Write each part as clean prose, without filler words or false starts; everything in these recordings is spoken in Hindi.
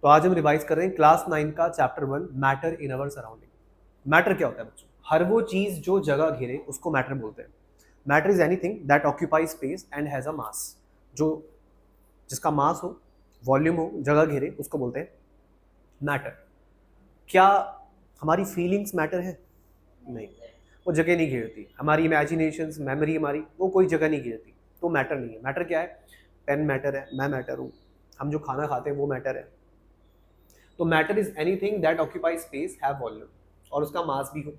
तो आज हम रिवाइज कर रहे हैं क्लास 9 का chapter 1 matter in our surrounding. Matter क्या होता है बच्चों? हर वो चीज जो जगह घेरे उसको मैटर बोलते हैं। Matter is anything that occupy space and has a mass. जो जिसका मास हो, वॉल्यूम हो, जगह घेरे, उसको बोलते हैं मैटर। क्या हमारी फीलिंग्स मैटर है? नहीं, वो जगह नहीं घेरती। हमारी इमेजिनेशंस, मेमोरी हमारी, वो कोई जगह नहीं घेरती, तो मैटर नहीं है। मैटर क्या है? पेन मैटर है, मैं मैटर हूँ, हम जो खाना खाते हैं वो मैटर है। तो matter is anything that occupy space, have volume, और उसका मास भी हो।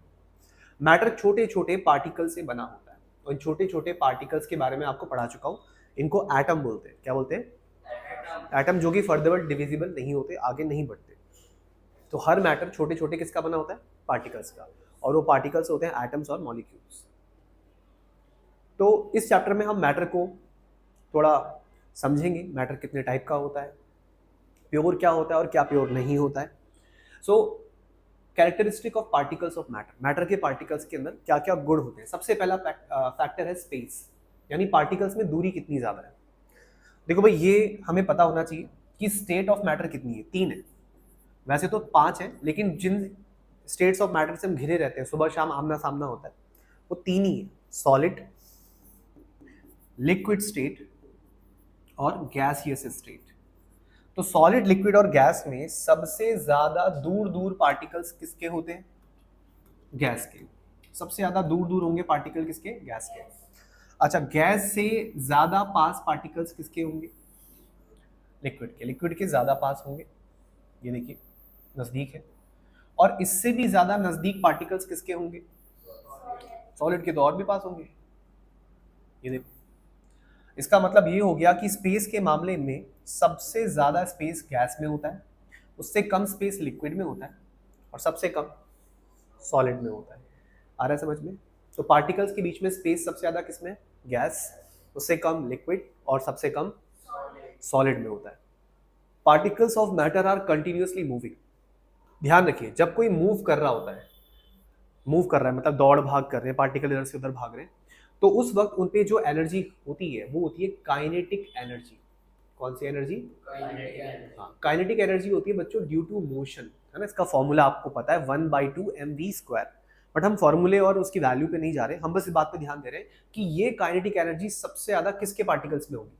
मैटर छोटे छोटे पार्टिकल से बना होता है, और इन छोटे छोटे पार्टिकल्स के बारे में आपको पढ़ा चुका हूँ। इनको एटम बोलते हैं। क्या बोलते हैं? एटम, जो कि फर्दर डिविजिबल नहीं होते, आगे नहीं बढ़ते। तो हर मैटर छोटे छोटे किसका बना होता है? पार्टिकल्स का, और वो पार्टिकल्स होते हैं एटम्स और मॉलिक्यूल्स। तो इस चैप्टर में हम मैटर को थोड़ा समझेंगे। मैटर कितने टाइप का होता है, प्योर क्या होता है और क्या प्योर नहीं होता है। So characteristic of particles of matter. Matter के पार्टिकल्स के अंदर क्या क्या गुण होते हैं? सबसे पहला फैक्टर है स्पेस, यानी पार्टिकल्स में दूरी कितनी ज्यादा है। देखो भाई, ये हमें पता होना चाहिए कि स्टेट ऑफ मैटर कितनी है। 3 है, वैसे तो 5 है, लेकिन जिन स्टेट्स ऑफ मैटर से हम घिरे रहते हैं, सुबह शाम आमना सामना होता है, वो 3 ही है: सॉलिड, लिक्विड स्टेट और गैसियस स्टेट। तो सॉलिड, लिक्विड और गैस में सबसे ज्यादा दूर दूर पार्टिकल्स किसके होते हैं? गैस के। सबसे ज्यादा दूर दूर होंगे पार्टिकल किसके? गैस के। अच्छा, गैस से ज्यादा पास पार्टिकल्स किसके होंगे? लिक्विड के। लिक्विड के ज्यादा पास होंगे, ये देखिए नजदीक है। और इससे भी ज्यादा नजदीक पार्टिकल्स किसके होंगे? सॉलिड के। तो और भी पास होंगे, ये देखो। इसका मतलब ये हो गया कि स्पेस के मामले में सबसे ज्यादा स्पेस गैस में होता है, उससे कम स्पेस लिक्विड में होता है, और सबसे कम सॉलिड में होता है। आ रहा है समझ में? तो पार्टिकल्स के बीच में स्पेस सबसे ज्यादा किसमें? गैस, उससे कम लिक्विड, और सबसे कम सॉलिड में होता है। Particles of matter are continuously moving. ध्यान रखिए, जब कोई मूव कर रहा होता है, मूव कर रहा है मतलब दौड़ भाग कर रहे हैं, पार्टिकल इधर से उधर भाग रहे हैं, तो उस वक्त उन पे जो एनर्जी होती है वो होती है काइनेटिक एनर्जी। कौन सी एनर्जी? हाँ, काइनेटिक एनर्जी होती है बच्चों ड्यू टू मोशन, है ना। इसका फॉर्मूला आपको पता है, 1/2 mv²। बट हम फॉर्मूले और उसकी वैल्यू पे नहीं जा रहे, हम बस इस बात पे ध्यान दे रहे हैं कि ये काइनेटिक एनर्जी सबसे ज्यादा किसके पार्टिकल्स में होगी?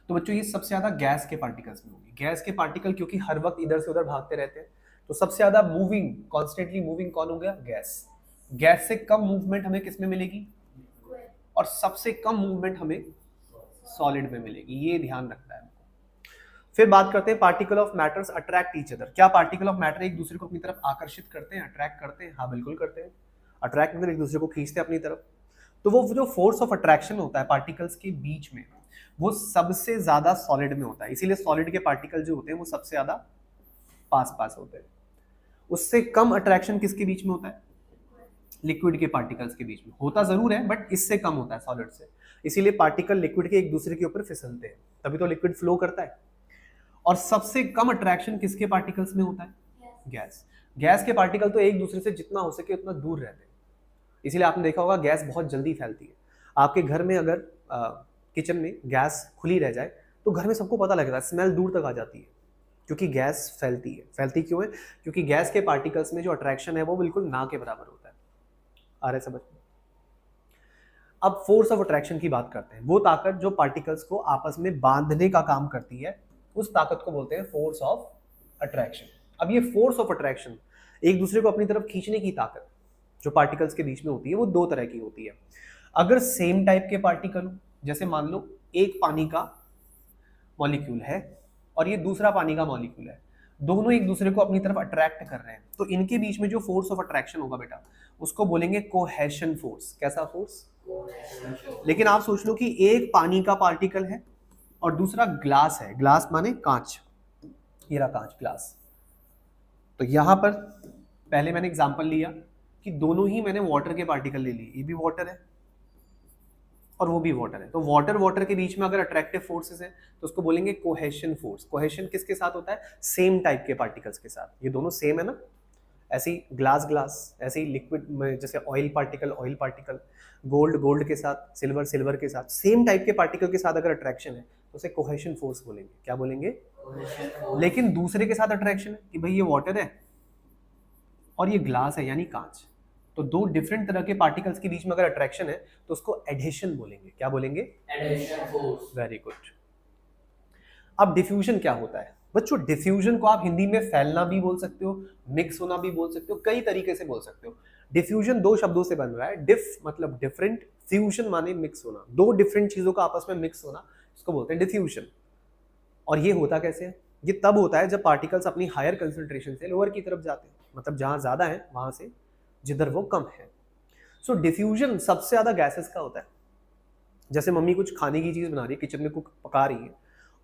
तो बच्चों ये सबसे ज्यादा गैस के पार्टिकल्स में होगी। गैस के पार्टिकल क्योंकि हर वक्त इधर से उधर भागते रहते हैं, तो सबसे ज्यादा मूविंग, कॉन्स्टेंटली मूविंग कौन हो गया? गैस। गैस से कम मूवमेंट हमें किसमें मिलेगी? और सबसे कम मूवमेंट हमें सॉलिड में मिलेगी। ये ध्यान रखना है। फिर बात करते हैं particle of matters attract each other. क्या पार्टिकल ऑफ मैटर एक दूसरे को अपनी तरफ आकर्षित करते हैं, अट्रैक्ट करते हैं? हाँ, बिल्कुल करते हैं। अट्रैक्ट मतलब एक दूसरे को खींचते हैं अपनी तरफ। तो वो जो फोर्स ऑफ अट्रैक्शन होता है पार्टिकल्स के बीच में, वो सबसे ज्यादा सॉलिड में होता है। इसीलिए सॉलिड के पार्टिकल जो होते हैं वो सबसे ज्यादा पास पास होते हैं। उससे कम अट्रैक्शन किसके बीच में होता है? लिक्विड के पार्टिकल्स के बीच में। होता जरूर है, बट इससे कम होता है सॉलिड से। इसीलिए पार्टिकल लिक्विड के एक दूसरे के ऊपर फिसलते हैं, तभी तो लिक्विड फ्लो करता है। और सबसे कम अट्रैक्शन किसके पार्टिकल्स में होता है? गैस। गैस के पार्टिकल तो एक दूसरे से जितना हो सके उतना दूर रहते हैं। इसीलिए आपने देखा होगा गैस बहुत जल्दी फैलती है। आपके घर में अगर किचन में गैस खुली रह जाए तो घर में सबको पता लगता है, स्मेल दूर तक आ जाती है, क्योंकि गैस फैलती है। फैलती क्यों है? क्योंकि गैस के पार्टिकल्स में जो अट्रैक्शन है वो बिल्कुल ना के बराबर होता है। आ रहा है समझ में? अब फोर्स ऑफ अट्रैक्शन की बात करते हैं। वो ताकत जो पार्टिकल्स को आपस में बांधने का काम करती है, उस ताकत को बोलते हैं फोर्स ऑफ अट्रैक्शन। अब ये फोर्स ऑफ अट्रैक्शन, एक दूसरे को अपनी तरफ खींचने की ताकत जो पार्टिकल्स के बीच में होती है, वो 2 तरह की होती है। अगर सेम टाइप के पार्टिकल, जैसे मान लो एक पानी का मॉलिक्यूल है और ये दूसरा पानी का मॉलिक्यूल है, दोनों एक दूसरे को अपनी तरफ अट्रैक्ट कर रहे हैं, तो इनके बीच में जो फोर्स ऑफ अट्रैक्शन होगा बेटा, उसको बोलेंगे कोहेशन फोर्स। कैसा फोर्स? लेकिन आप सोच लो कि एक पानी का पार्टिकल है और दूसरा ग्लास है। ग्लास माने कांच, ये रहा कांच, ग्लास। तो यहां पर पहले मैंने एग्जांपल लिया कि दोनों ही मैंने वाटर के पार्टिकल ले लिए, ये भी वाटर है और वो भी वाटर है। तो वाटर वाटर के बीच में अगर अट्रैक्टिव फोर्सेस है तो उसको बोलेंगे कोहेशन फोर्स। कोहेशन किसके साथ होता है? सेम टाइप के पार्टिकल्स के साथ। ये दोनों सेम है ना, ऐसे ही ग्लास ग्लास, ऐसे ही लिक्विड में जैसे oil particle oil particle, gold gold के साथ, सिल्वर सिल्वर के साथ, सेम टाइप के पार्टिकल के साथ अगर अट्रैक्शन है तो उसे कोहेशन फोर्स बोलेंगे। क्या बोलेंगे? लेकिन दूसरे के साथ अट्रैक्शन है कि भाई ये वाटर है और ये ग्लास है यानी कांच। तो दो डिफरेंट तरह के पार्टिकल्स के बीच में अगर अट्रैक्शन है तो उसको एडहेशन बोलेंगे। क्या बोलेंगे? Adhesion force. Very good. अब डिफ्यूजन क्या होता है बच्चों? डिफ्यूजन को आप हिंदी में फैलना भी बोल सकते हो, मिक्स होना भी बोल सकते हो, कई तरीके से बोल सकते हो। डिफ्यूजन दो शब्दों से बन रहा है। डिफ मतलब डिफरेंट, फ्यूजन माने मिक्स होना, दो डिफरेंट चीजों का आपस में मिक्स होना, इसको बोलते हैं डिफ्यूजन। और ये होता कैसे है? ये तब होता है जब पार्टिकल्स अपनी हायर कंसंट्रेशन से लोअर की तरफ जाते हैं, मतलब जहां ज्यादा है वहां से जिधर वो कम है। सो डिफ्यूजन सबसे ज्यादा गैसेस का होता है। जैसे मम्मी कुछ खाने की चीज बना रही है, किचन में कुक पका रही है,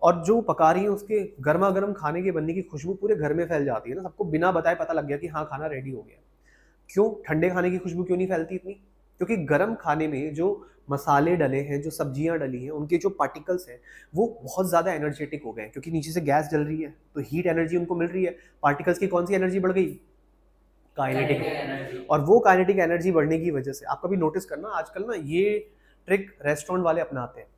और जो पका रही है उसके गर्मा गर्म खाने के बनने की खुशबू पूरे घर में फैल जाती है ना, सबको बिना बताए पता लग गया कि हाँ खाना रेडी हो गया। क्यों? ठंडे खाने की खुशबू क्यों नहीं फैलती इतनी? क्योंकि गर्म खाने में जो मसाले डले हैं, जो सब्जियां डली हैं, उनके जो पार्टिकल्स हैं वो बहुत ज़्यादा एनर्जेटिक हो गए हैं, क्योंकि नीचे से गैस जल रही है तो हीट एनर्जी उनको मिल रही है। पार्टिकल्स की कौन सी एनर्जी बढ़ गई? Kinetic energy. और वो काइनेटिक एनर्जी बढ़ने की वजह से आप कभी नोटिस करना, आजकल ना ये ट्रिक रेस्टोरेंट वाले अपनाते हैं।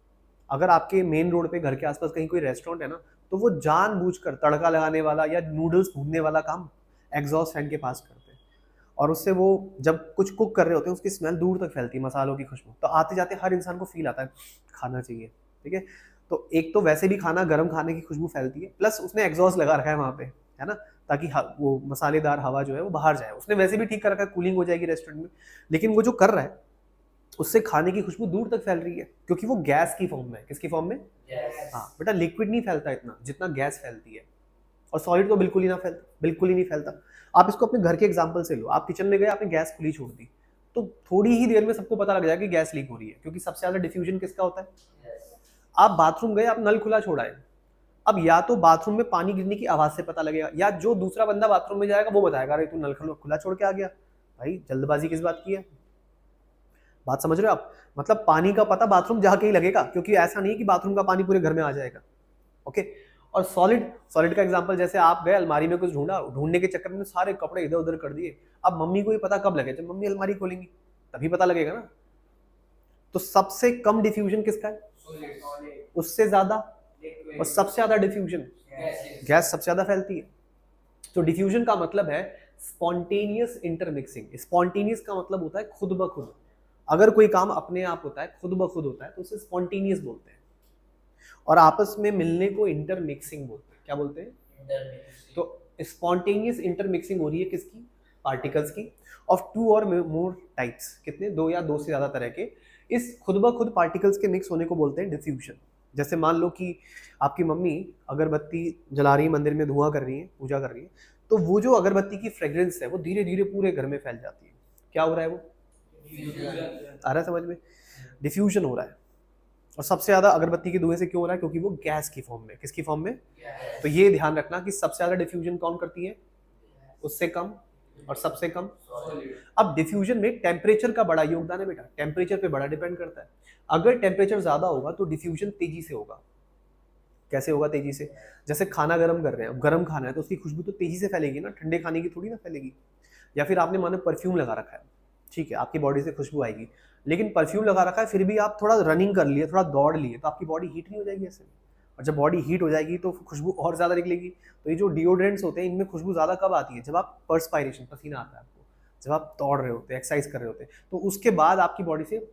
अगर आपके मेन रोड पे घर के आसपास कहीं कोई रेस्टोरेंट है ना, तो वो जानबूझकर तड़का लगाने वाला या नूडल्स भूनने वाला काम एग्जॉस्ट फैन के पास करते हैं, और उससे वो जब कुछ कुक कर रहे होते हैं उसकी स्मेल दूर तक फैलती है, मसालों की खुशबू। तो आते जाते हर इंसान को फील आता है खाना चाहिए। ठीक है, तो एक तो वैसे भी खाना गर्म खाने की खुशबू फैलती है, प्लस उसने एग्जॉस्ट लगा रखा है वहाँ पे, है ना, ताकि वो मसालेदार हवा जो है वो बाहर जाए। उसने वैसे भी ठीक कर रखा है, कूलिंग हो जाएगी रेस्टोरेंट में, लेकिन वो जो कर रहा है उससे खाने की खुशबू दूर तक फैल रही है, क्योंकि वो गैस की फॉर्म में है। किसकी फॉर्म में? हाँ बेटा, लिक्विड नहीं फैलता इतना जितना गैस फैलती है, और सॉलिड तो बिल्कुल ही ना फैलता, बिल्कुल ही नहीं फैलता। आप इसको अपने घर के एग्जांपल से लो। आप किचन में गए, आपने गैस खुली छोड़ दी, तो थोड़ी ही देर में सबको पता लग जाएगा कि गैस लीक हो रही है, क्योंकि सबसे ज्यादा डिफ्यूजन किसका होता है? आप बाथरूम गए, आप नल खुला छोड़ा है, अब या तो बाथरूम में पानी गिरने की आवाज से पता लगेगा, या जो दूसरा बंदा बाथरूम में जाएगा वो बताएगा अरे तू नल खुला छोड़ के आ गया। भाई जल्दबाजी किस बात की है? बात समझ रहे हो आप? मतलब पानी का पता बाथरूम जाके ही लगेगा, क्योंकि ऐसा नहीं कि बाथरूम का पानी पूरे घर में आ जाएगा। ओके। और सॉलिड, सॉलिड का एग्जांपल, जैसे आप गए अलमारी में कुछ ढूंढा, ढूंढने के चक्कर में सारे कपड़े इधर उधर कर दिए। अब मम्मी को ये पता कब लगे? जब मम्मी अलमारी खोलेंगी तभी पता लगेगा ना। तो सबसे कम डिफ्यूजन किसका है? उससे ज्यादा, और सबसे ज्यादा डिफ्यूजन गैस सबसे ज्यादा फैलती है। तो डिफ्यूजन का मतलब है स्पॉन्टेनियस इंटरमिक्सिंग। स्पॉन्टेनियस का मतलब होता है खुद ब खुद। अगर कोई काम अपने आप होता है, खुद ब खुद होता है, तो उसे स्पॉन्टेनियस बोलते हैं। और आपस में मिलने को इंटरमिक्सिंग बोलते हैं। क्या बोलते हैं? तो स्पॉन्टेनियस इंटरमिक्सिंग हो रही है किसकी? पार्टिकल्स की, ऑफ टू और मोर टाइप्स। कितने? दो या दो से ज्यादा तरह के। इस खुद ब खुद पार्टिकल्स के मिक्स होने को बोलते हैं डिफ्यूजन। जैसे मान लो कि आपकी मम्मी अगरबत्ती जला रही है, मंदिर में धुआं कर रही है, पूजा कर रही है, तो वो जो अगरबत्ती की फ्रेग्रेंस है वो धीरे धीरे पूरे घर में फैल जाती है। क्या हो रहा है? वो आ रहा है समझ में? डिफ्यूजन हो रहा है। और सबसे ज्यादा अगरबत्ती के धुएं से क्यों हो रहा है? क्योंकि वो गैस की फॉर्म में। किसकी फॉर्म में? तो ये ध्यान रखना कि सबसे ज्यादा डिफ्यूजन कौन करती है? उससे कम, और सबसे कम। अब डिफ्यूजन में टेम्परेचर का बड़ा योगदान है बेटा, टेम्परेचर पे बड़ा डिपेंड करता है। अगर टेम्परेचर ज्यादा होगा तो डिफ्यूजन तेजी से होगा। कैसे होगा तेजी से? जैसे खाना गर्म कर रहे हैं, अब गर्म खाना है तो उसकी खुशबू तो तेजी से फैलेगी ना, ठंडे खाने की थोड़ी ना फैलेगी। या फिर आपने मानो परफ्यूम लगा रखा है, ठीक है, आपकी बॉडी से खुशबू आएगी, लेकिन परफ्यूम लगा रखा है फिर भी आप थोड़ा रनिंग कर लिए, थोड़ा दौड़ लिए, तो आपकी बॉडी हीट नहीं हो जाएगी ऐसे? और जब बॉडी हीट हो जाएगी तो खुशबू और ज्यादा निकलेगी। तो ये जो डिओड्रेंट्स होते हैं इनमें खुशबू ज्यादा कब आती है? जब आप पर्सपायरेशन, पसीना आता है आपको, जब आप दौड़ रहे होते हैं, एक्सरसाइज कर रहे होते हैं, तो उसके बाद आपकी बॉडी से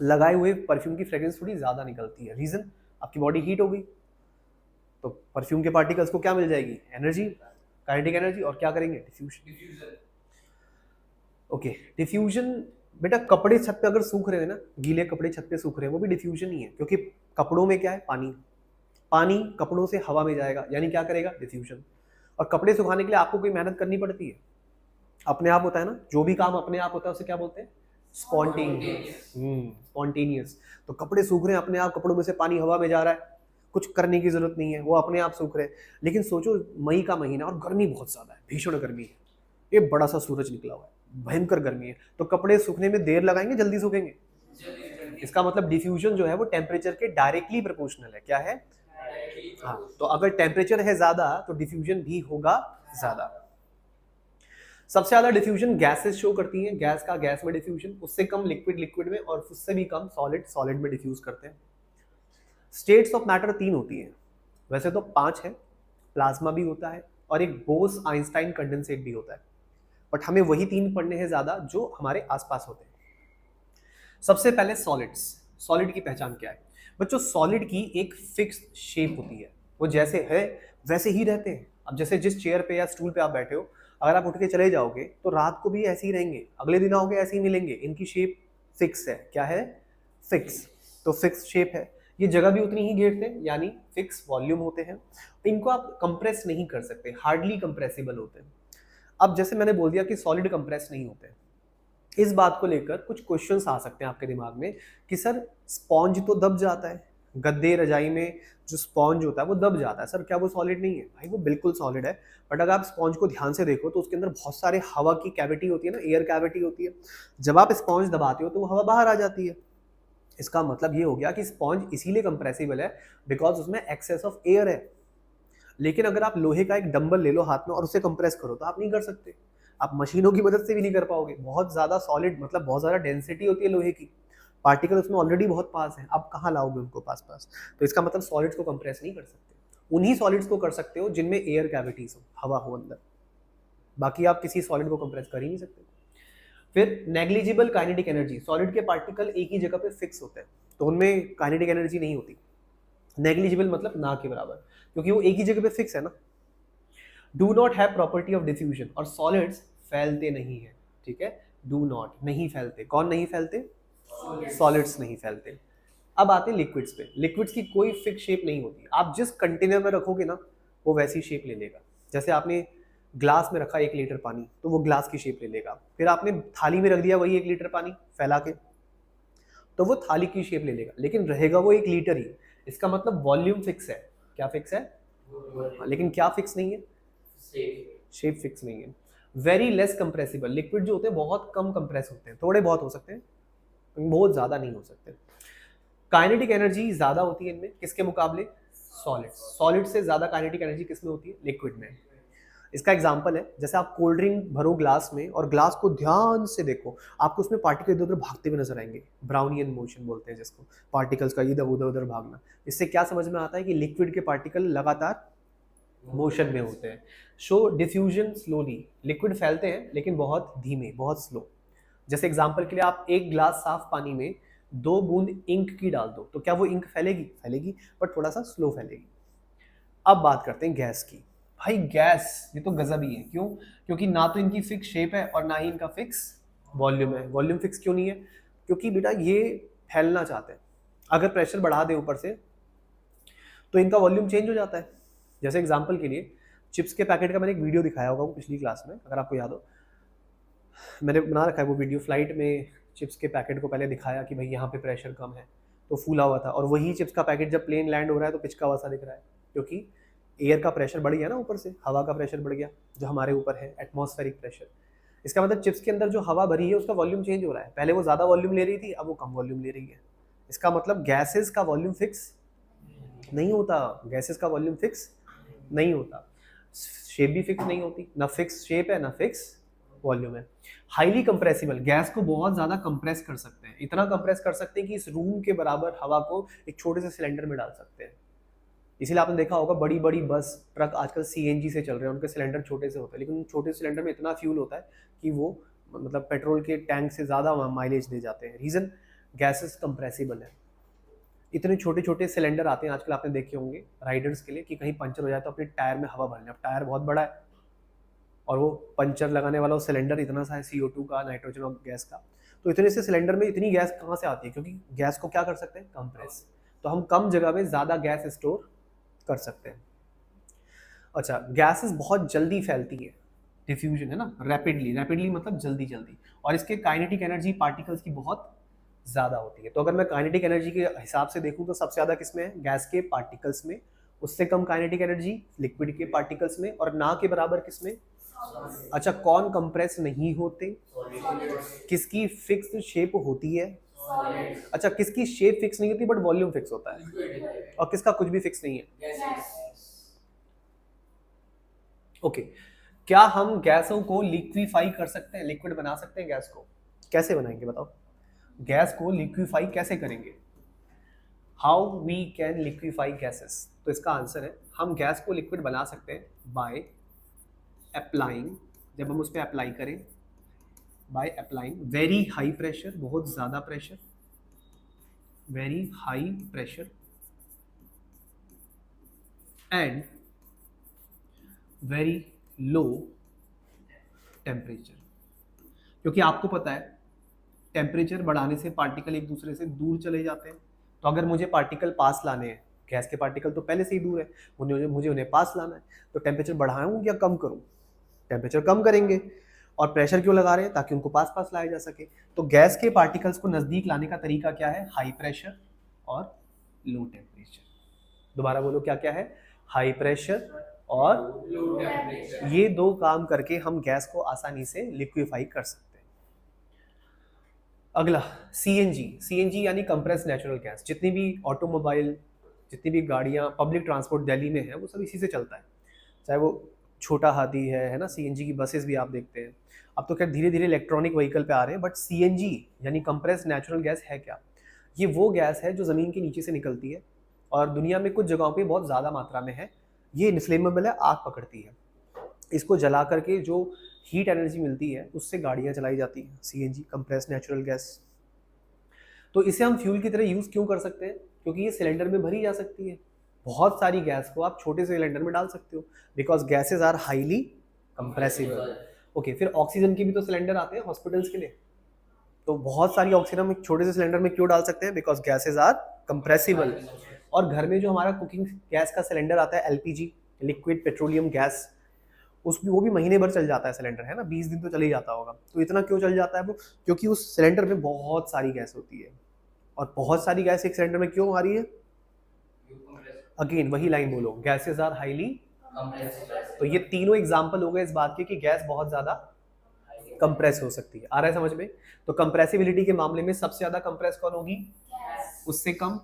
लगाए हुए परफ्यूम की फ्रेग्रेंस थोड़ी ज्यादा निकलती है। रीजन? आपकी बॉडी हीट हो गई, तो परफ्यूम के पार्टिकल्स को क्या मिल जाएगी? Energy, kinetic energy. और क्या करेंगे? डिफ्यूजन। ओके, डिफ्यूजन बेटा, कपड़े छत पे अगर सूख रहे हैं ना, गीले कपड़े छत पे सूख रहे हैं, वो भी डिफ्यूजन ही है, क्योंकि कपड़ों में क्या है? पानी। पानी कपड़ों से हवा में जाएगा, यानी क्या करेगा? डिफ्यूजन। और कपड़े सुखाने के लिए आपको कोई मेहनत करनी पड़ती है? अपने आप होता है ना, जो भी काम अपने आप होता है उसे क्या बोलते हैं? स्पॉन्टेनियस। स्पॉन्टेनियस। तो कपड़े सूख रहे हैं अपने आप, कपड़ों में से पानी हवा में जा रहा है, कुछ करने की जरूरत नहीं है, वो अपने आप सूख रहे हैं। लेकिन सोचो मई का महीना और गर्मी बहुत ज्यादा है, भीषण गर्मी है, ये बड़ा सा सूरज निकला हुआ है, भयंकर गर्मी है, तो कपड़े सूखने में देर लगाएंगे, जल्दी सूखेंगे? इसका मतलब डिफ्यूजन जो है वो टेम्परेचर के डायरेक्टली प्रोपोर्शनल है। क्या है? हाँ, तो अगर टेम्परेचर है ज्यादा तो डिफ्यूजन भी होगा ज्यादा। सबसे ज्यादा डिफ्यूजन गैसेस शो करती हैं, गैस का गैस में डिफ्यूजन, उससे कम लिक्विड, लिक्विड में, और उससे भी कम सॉलिड, सॉलिड में डिफ्यूज करते हैं। स्टेट्स ऑफ मैटर 3 होती है, वैसे तो 5 है, प्लाज्मा भी होता है और एक बोस आइंस्टाइन कंडेंसेट भी होता है, बट हमें वही 3 पढ़ने हैं ज्यादा जो हमारे आसपास होते हैं। सबसे पहले सॉलिड्स। सॉलिड की पहचान क्या है बच्चों? सॉलिड की एक फिक्स शेप होती है, वो जैसे है वैसे ही रहते हैं। अब जैसे जिस चेयर पे या स्टूल पे आप बैठे हो, अगर आप उठ के चले जाओगे तो रात को भी ऐसे ही रहेंगे, अगले दिन आओगे ऐसे ही मिलेंगे। इनकी शेप फिक्स है। क्या है? फिक्स। तो फिक्स शेप है। ये जगह भी उतनी ही घेरते हैं, यानी फिक्स वॉल्यूम होते हैं। इनको आप कंप्रेस नहीं कर सकते, हार्डली कंप्रेसिबल होते हैं। अब जैसे मैंने बोल दिया कि सॉलिड कंप्रेस नहीं होते, इस बात को लेकर कुछ क्वेश्चंस आ सकते हैं आपके दिमाग में कि सर स्पॉन्ज तो दब जाता है, गद्दे रजाई में जो स्पॉन्ज होता है वो दब जाता है, सर क्या वो सॉलिड नहीं है? भाई वो बिल्कुल सॉलिड है, बट अगर आप स्पॉन्ज को ध्यान से देखो तो उसके अंदर बहुत सारे हवा की कैविटी होती है ना, एयर कैविटी होती है। जब आप स्पॉन्ज दबाते हो तो वो हवा बाहर आ जाती है। इसका मतलब ये हो गया कि स्पॉन्ज इसीलिए कंप्रेसिबल है बिकॉज उसमें एक्सेस ऑफ एयर है। लेकिन अगर आप लोहे का एक डंबल ले लो हाथ में और उसे कंप्रेस करो तो आप नहीं कर सकते, आप मशीनों की मदद से भी नहीं कर पाओगे। बहुत ज्यादा सॉलिड मतलब बहुत ज्यादा डेंसिटी होती है लोहे की, पार्टिकल उसमें ऑलरेडी बहुत पास है, आप कहाँ लाओगे उनको पास पास? तो इसका मतलब सॉलिड्स को कंप्रेस नहीं कर सकते। उन्हीं सॉलिड्स को कर सकते हो जिनमें एयर कैविटीज हो, हवा हो अंदर, बाकी आप किसी सॉलिड को कंप्रेस कर ही नहीं सकते। फिर नेग्लिजिबल काइनेटिक एनर्जी। सॉलिड के पार्टिकल एक ही जगह पे फिक्स होते हैं तो उनमें काइनेटिक एनर्जी नहीं होती। नेग्लिजिबल मतलब ना के बराबर, क्योंकि वो एक ही जगह पे फिक्स है ना। Do not have property of diffusion. और सॉलिड्स फैलते नहीं है, ठीक है? डू नॉट, नहीं फैलते। कौन नहीं फैलते? सॉलिड्स नहीं फैलते। अब आते हैं लिक्विड्स पे। लिक्विड्स की कोई फिक्स शेप नहीं होती, आप जिस कंटेनर में रखोगे ना वो वैसी शेप ले लेगा। जैसे आपने ग्लास में रखा 1 लीटर पानी तो वो ग्लास की शेप ले लेगा, फिर आपने थाली में रख दिया वही 1 लीटर पानी फैला के तो वो थाली की शेप ले लेगा, लेकिन रहेगा वो 1 लीटर ही। इसका मतलब वॉल्यूम फिक्स है। क्या फिक्स है? लेकिन क्या फिक्स नहीं है? शेप फिक्स नहीं है। Very less compressible. लिक्विड जो होते हैं बहुत कम कंप्रेस होते हैं, थोड़े बहुत हो सकते हैं, बहुत ज्यादा नहीं हो सकते। काइनेटिक एनर्जी ज्यादा होती है इनमें, किसके मुकाबले? सॉलिड। सॉलिड से ज्यादा काइनेटिक एनर्जी किसमें होती है? लिक्विड में। इसका एग्जांपल है, जैसे आप कोल्ड ड्रिंक भरो ग्लास में और ग्लास को ध्यान से देखो, आपको उसमें पार्टिकल इधर उधर भागते हुए नजर आएंगे। ब्राउनियन मोशन बोलते हैं जिसको, पार्टिकल्स का इधर उधर उधर भागना। इससे क्या समझ में आता है कि लिक्विड के पार्टिकल लगातार मोशन में होते हैं। Show diffusion slowly. लिक्विड फैलते हैं लेकिन बहुत धीमे, बहुत स्लो। जैसे एग्जांपल के लिए आप एक ग्लास साफ पानी में 2 बूंद इंक की डाल दो तो क्या वो इंक फैलेगी? फैलेगी, बट थोड़ा सा स्लो फैलेगी। अब बात करते हैं गैस की। भाई गैस ये तो गजब ही है। क्यों? क्योंकि ना तो इनकी फिक्स शेप है और ना ही इनका फिक्स वॉल्यूम है। वॉल्यूम फिक्स क्यों नहीं है? क्योंकि बेटा ये फैलना चाहते हैं, अगर प्रेशर बढ़ा दे ऊपर से तो इनका वॉल्यूम चेंज हो जाता है। जैसे एग्जांपल के लिए चिप्स के पैकेट का मैंने एक वीडियो दिखाया होगा वो पिछली क्लास में, अगर आपको याद हो, मैंने बना रखा है वो वीडियो। फ्लाइट में चिप्स के पैकेट को पहले दिखाया कि भाई यहाँ पे प्रेशर कम है तो फूला हुआ था, और वही चिप्स का पैकेट जब प्लेन लैंड हो रहा है तो पिचका हुआ सा दिख रहा है, क्योंकि एयर का प्रेशर बढ़ गया ना, ऊपर से हवा का प्रेशर बढ़ गया जो हमारे ऊपर है, एटमॉस्फेरिक प्रेशर। इसका मतलब चिप्स के अंदर जो हवा भरी है उसका वॉल्यूम चेंज हो रहा है, पहले वो ज़्यादा वॉल्यूम ले रही थी अब वो कम वॉल्यूम ले रही है। इसका मतलब गैसेस का वॉल्यूम फिक्स नहीं होता, गैसेस का वॉल्यूम फिक्स नहीं होता, शेप भी फिक्स नहीं होती, ना फिक्स शेप है ना फिक्स वॉल्यूम है। Highly compressible. गैस को बहुत ज्यादा कंप्रेस कर सकते हैं, इतना कंप्रेस कर सकते हैं कि इस रूम के बराबर हवा को एक छोटे से सिलेंडर में डाल सकते हैं। इसीलिए आपने देखा होगा बड़ी बड़ी बस ट्रक आजकल सीएनजी से चल रहे हैं, उनके सिलेंडर छोटे से होते हैं, लेकिन उन छोटे सिलेंडर में इतना फ्यूल होता है कि वो मतलब पेट्रोल के टैंक से ज़्यादा माइलेज दे जाते हैं। रीज़न गैसेस कंप्रेसिबल है। इतने छोटे छोटे सिलेंडर आते हैं आजकल, आपने देखे होंगे राइडर्स के लिए कि कहीं पंचर हो जाए तो अपने टायर में हवा भरने। अब टायर बहुत बड़ा है और वो पंचर लगाने वाला वो सिलेंडर इतना सा है CO2 का, नाइट्रोजन और गैस का, तो इतने से सिलेंडर में इतनी गैस कहाँ से आती है? क्योंकि गैस को क्या कर सकते हैं? कंप्रेस। तो हम कम जगह में ज़्यादा गैस स्टोर कर सकते हैं। अच्छा, गैसेस बहुत जल्दी फैलती है, डिफ्यूजन है ना, रैपिडली। रैपिडली मतलब जल्दी जल्दी, और इसके काइनेटिक एनर्जी पार्टिकल्स की बहुत ज़्यादा होती है। तो अगर मैं काइनेटिक एनर्जी के हिसाब से देखूँ तो सबसे ज़्यादा किस में है? गैस के पार्टिकल्स में। उससे कम काइनेटिक एनर्जी लिक्विड के पार्टिकल्स में, और ना के बराबर किस में? अच्छा, कौन कंप्रेस नहीं होते? किसकी फिक्स्ड शेप होती है? अच्छा, किसकी शेप फिक्स नहीं होती बट वॉल्यूम फिक्स होता है? और किसका कुछ भी फिक्स नहीं है? ओके। क्या हम गैसों को लिक्विफाई कर सकते हैं? लिक्विड बना सकते हैं गैस को? कैसे बनाएंगे बताओ? गैस को लिक्विफाई कैसे करेंगे? How we can liquefy gases? तो इसका आंसर है हम गैस को लिक्विड बना सकते हैं बाय अप्लाइंग, जब हम उस पर अप्लाई करें, by applying very high pressure, बहुत ज़्यादा pressure, very high pressure and very low temperature. क्योंकि आपको पता है टेम्परेचर बढ़ाने से पार्टिकल एक दूसरे से दूर चले जाते हैं। तो अगर मुझे पार्टिकल पास लाने हैं, गैस के पार्टिकल तो पहले से ही दूर है, मुझे उन्हें पास लाना है, तो टेम्परेचर बढ़ाऊं या कम करूं? टेम्परेचर कम करेंगे। और प्रेशर क्यों लगा रहे हैं? ताकि उनको पास पास लाया जा सके। तो गैस के पार्टिकल्स को नजदीक लाने का तरीका क्या है? हाई प्रेशर और लो टेम्परेचर। दोबारा बोलो, क्या क्या है? हाई प्रेशर और लो टेम्परेचर। ये दो काम करके हम गैस को आसानी से लिक्विफाई कर सकते हैं। अगला सीएनजी। सीएनजी यानी कंप्रेस्ड नेचुरल गैस। जितनी भी ऑटोमोबाइल, जितनी भी गाड़ियां, पब्लिक ट्रांसपोर्ट दिल्ली में है, वो सब इसी से चलता है। चाहे वो छोटा हाथी है ना, सीएनजी की बसेस भी आप देखते हैं। अब तो खैर धीरे धीरे इलेक्ट्रॉनिक व्हीकल पे आ रहे हैं, बट सीएनजी यानी कंप्रेस्ड नेचुरल गैस है क्या? ये वो गैस है जो ज़मीन के नीचे से निकलती है और दुनिया में कुछ जगहों पे बहुत ज़्यादा मात्रा में है। ये इनफ्लेमेबल है, आग पकड़ती है। इसको जला करके जो हीट एनर्जी मिलती है उससे गाड़ियाँ चलाई जाती हैं। CNG, compressed natural gas. तो इसे हम फ्यूल की तरह यूज़ क्यों कर सकते हैं? क्योंकि ये सिलेंडर में भरी जा सकती है। बहुत सारी गैस को आप छोटे से सिलेंडर में डाल सकते हो, because gases are highly compressible. Okay, फिर ऑक्सीजन के भी तो सिलेंडर आते हैं हॉस्पिटल्स के लिए। तो बहुत सारी ऑक्सीजन हम एक छोटे से सिलेंडर में क्यों डाल सकते हैं? Because gases are compressible. और घर में जो हमारा कुकिंग गैस का सिलेंडर आता है, एलपीजी, लिक्विड पेट्रोलियम गैस, वो भी महीने भर चल जाता है सिलेंडर, है ना, 20 दिन तो चल ही जाता होगा। तो इतना क्यों चल जाता है वो? क्योंकि उस सिलेंडर में बहुत सारी गैस होती है। और बहुत सारी गैस एक सिलेंडर में क्यों आ रही है? अगेन वही लाइन बोलो, गैसेज आर हाईली। तो ये तीनों एग्जांपल हो गए इस बात के कि गैस बहुत ज्यादा कंप्रेस हो सकती है। आ रहा है समझ में? तो कंप्रेसिबिलिटी के मामले में सबसे ज्यादा कंप्रेस कौन होगी? उससे कम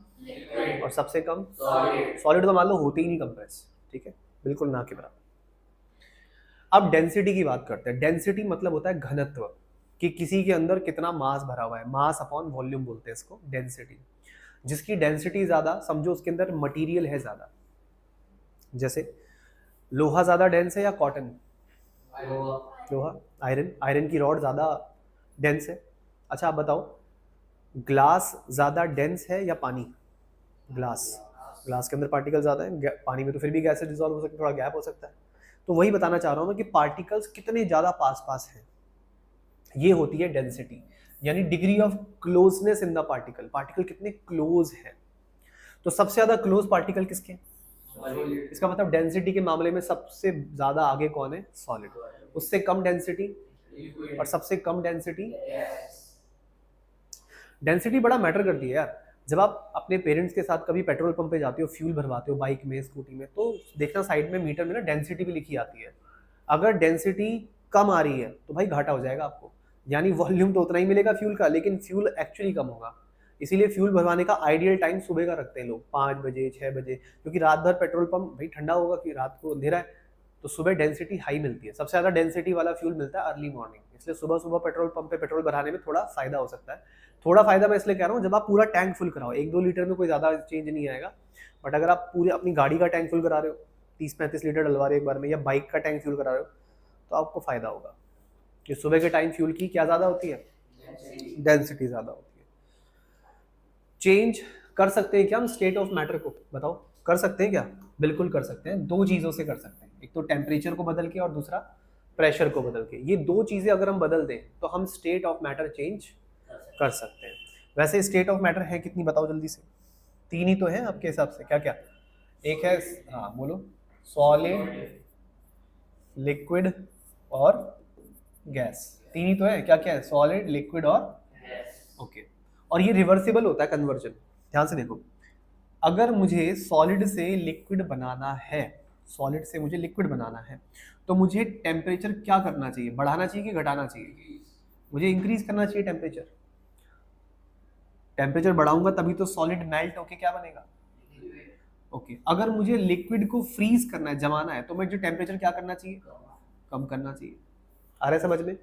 और सबसे कम सॉलिड। तो मान लो होते ही नहीं कंप्रेस, ठीक है, बिल्कुल ना के बराबर। अब डेंसिटी की बात करते हैं। डेंसिटी मतलब होता है घनत्व, कि किसी के अंदर कितना मास भरा हुआ है। मास अपॉन वॉल्यूम बोलते हैं इसको, डेंसिटी। जिसकी डेंसिटी ज्यादा, समझो उसके अंदर मटेरियल है ज्यादा। जैसे लोहा ज्यादा डेंस है या कॉटन? लोहा। आयरन की रॉड ज्यादा डेंस है। अच्छा आप बताओ, ग्लास ज्यादा डेंस है या पानी? ग्लास के अंदर पार्टिकल ज्यादा है, पानी में तो फिर भी गैसेज डिसॉल्व हो सकते हैं, थोड़ा गैप हो सकता है। तो वही बताना चाह रहा हूं मैं कि पार्टिकल्स कितने ज्यादा पास पास हैं, ये होती है डेंसिटी, यानी degree of closeness in the particle. Particle कितने क्लोज है। तो सबसे ज्यादा क्लोज पार्टिकल किसके? इसका मतलब डेंसिटी के मामले में सबसे ज्यादा आगे कौन है? सॉलिड। उससे कम डेंसिटी और सबसे कम डेंसिटी। डेंसिटी बड़ा मैटर करती है यार। जब आप अपने पेरेंट्स के साथ कभी पेट्रोल पंप पे जाते हो, फ्यूल भरवाते हो बाइक में, स्कूटी में, तो देखना साइड में मीटर में ना डेंसिटी भी लिखी आती है। अगर डेंसिटी कम आ रही है तो भाई घाटा हो जाएगा आपको, यानी वॉल्यूम तो उतना ही मिलेगा फ्यूल का, लेकिन फ्यूल एक्चुअली कम होगा। इसीलिए फ्यूल भरवाने का आइडियल टाइम सुबह का रखते हैं लोग, 5 बजे 6 बजे, क्योंकि रात भर पेट्रोल पंप भाई ठंडा होगा कि रात को अंधेरा है, तो सुबह डेंसिटी हाई मिलती है। सबसे ज़्यादा डेंसिटी वाला फ्यूल मिलता है अर्ली मॉर्निंग, इसलिए सुबह सुबह पेट्रोल पंप पे पेट्रोल भराने में थोड़ा फायदा हो सकता है। थोड़ा फायदा मैं इसलिए कह रहा हूँ, जब आप पूरा टैंक फुल कराओ, 1-2 लीटर में कोई ज़्यादा चेंज नहीं आएगा। बट अगर आप पूरे अपनी गाड़ी का टैंक फुल करा रहे हो, 30-35 लीटर डलवा रहे हो एक बार में, या बाइक का टैंक फ्यूल करा रहे हो, तो आपको फायदा होगा कि सुबह के टाइम फ्यूल की क्या ज़्यादा होती है? डेंसिटी ज़्यादा होती है। चेंज कर सकते हैं क्या हम स्टेट ऑफ मैटर को? बताओ, कर सकते हैं क्या? बिल्कुल कर सकते हैं। 2 चीज़ों से कर सकते हैं, एक तो टेम्परेचर को बदल के और दूसरा प्रेशर को बदल के। ये 2 चीज़ें अगर हम बदल दें तो हम स्टेट ऑफ मैटर चेंज कर सकते हैं। वैसे स्टेट ऑफ मैटर है कितनी बताओ जल्दी से? 3 ही तो है आपके हिसाब से, क्या क्या? एक है, हाँ बोलो, सॉलिड, लिक्विड और गैस। 3 ही तो है, क्या क्या है? सॉलिड, लिक्विड और ओके। और ये रिवर्सिबल होता है कन्वर्जन। ध्यान से देखो, अगर मुझे सॉलिड से लिक्विड बनाना है, सॉलिड से मुझे लिक्विड बनाना है, तो मुझे टेम्परेचर क्या करना चाहिए? बढ़ाना चाहिए कि घटाना चाहिए? मुझे इंक्रीज करना चाहिए टेम्परेचर। टेम्परेचर बढ़ाऊंगा तभी तो सॉलिड मेल्ट होके क्या बनेगा? ओके। अगर मुझे लिक्विड को फ्रीज करना है, जमाना है, तो मुझे टेम्परेचर क्या करना चाहिए? कम करना चाहिए। आ रहा है समझ में?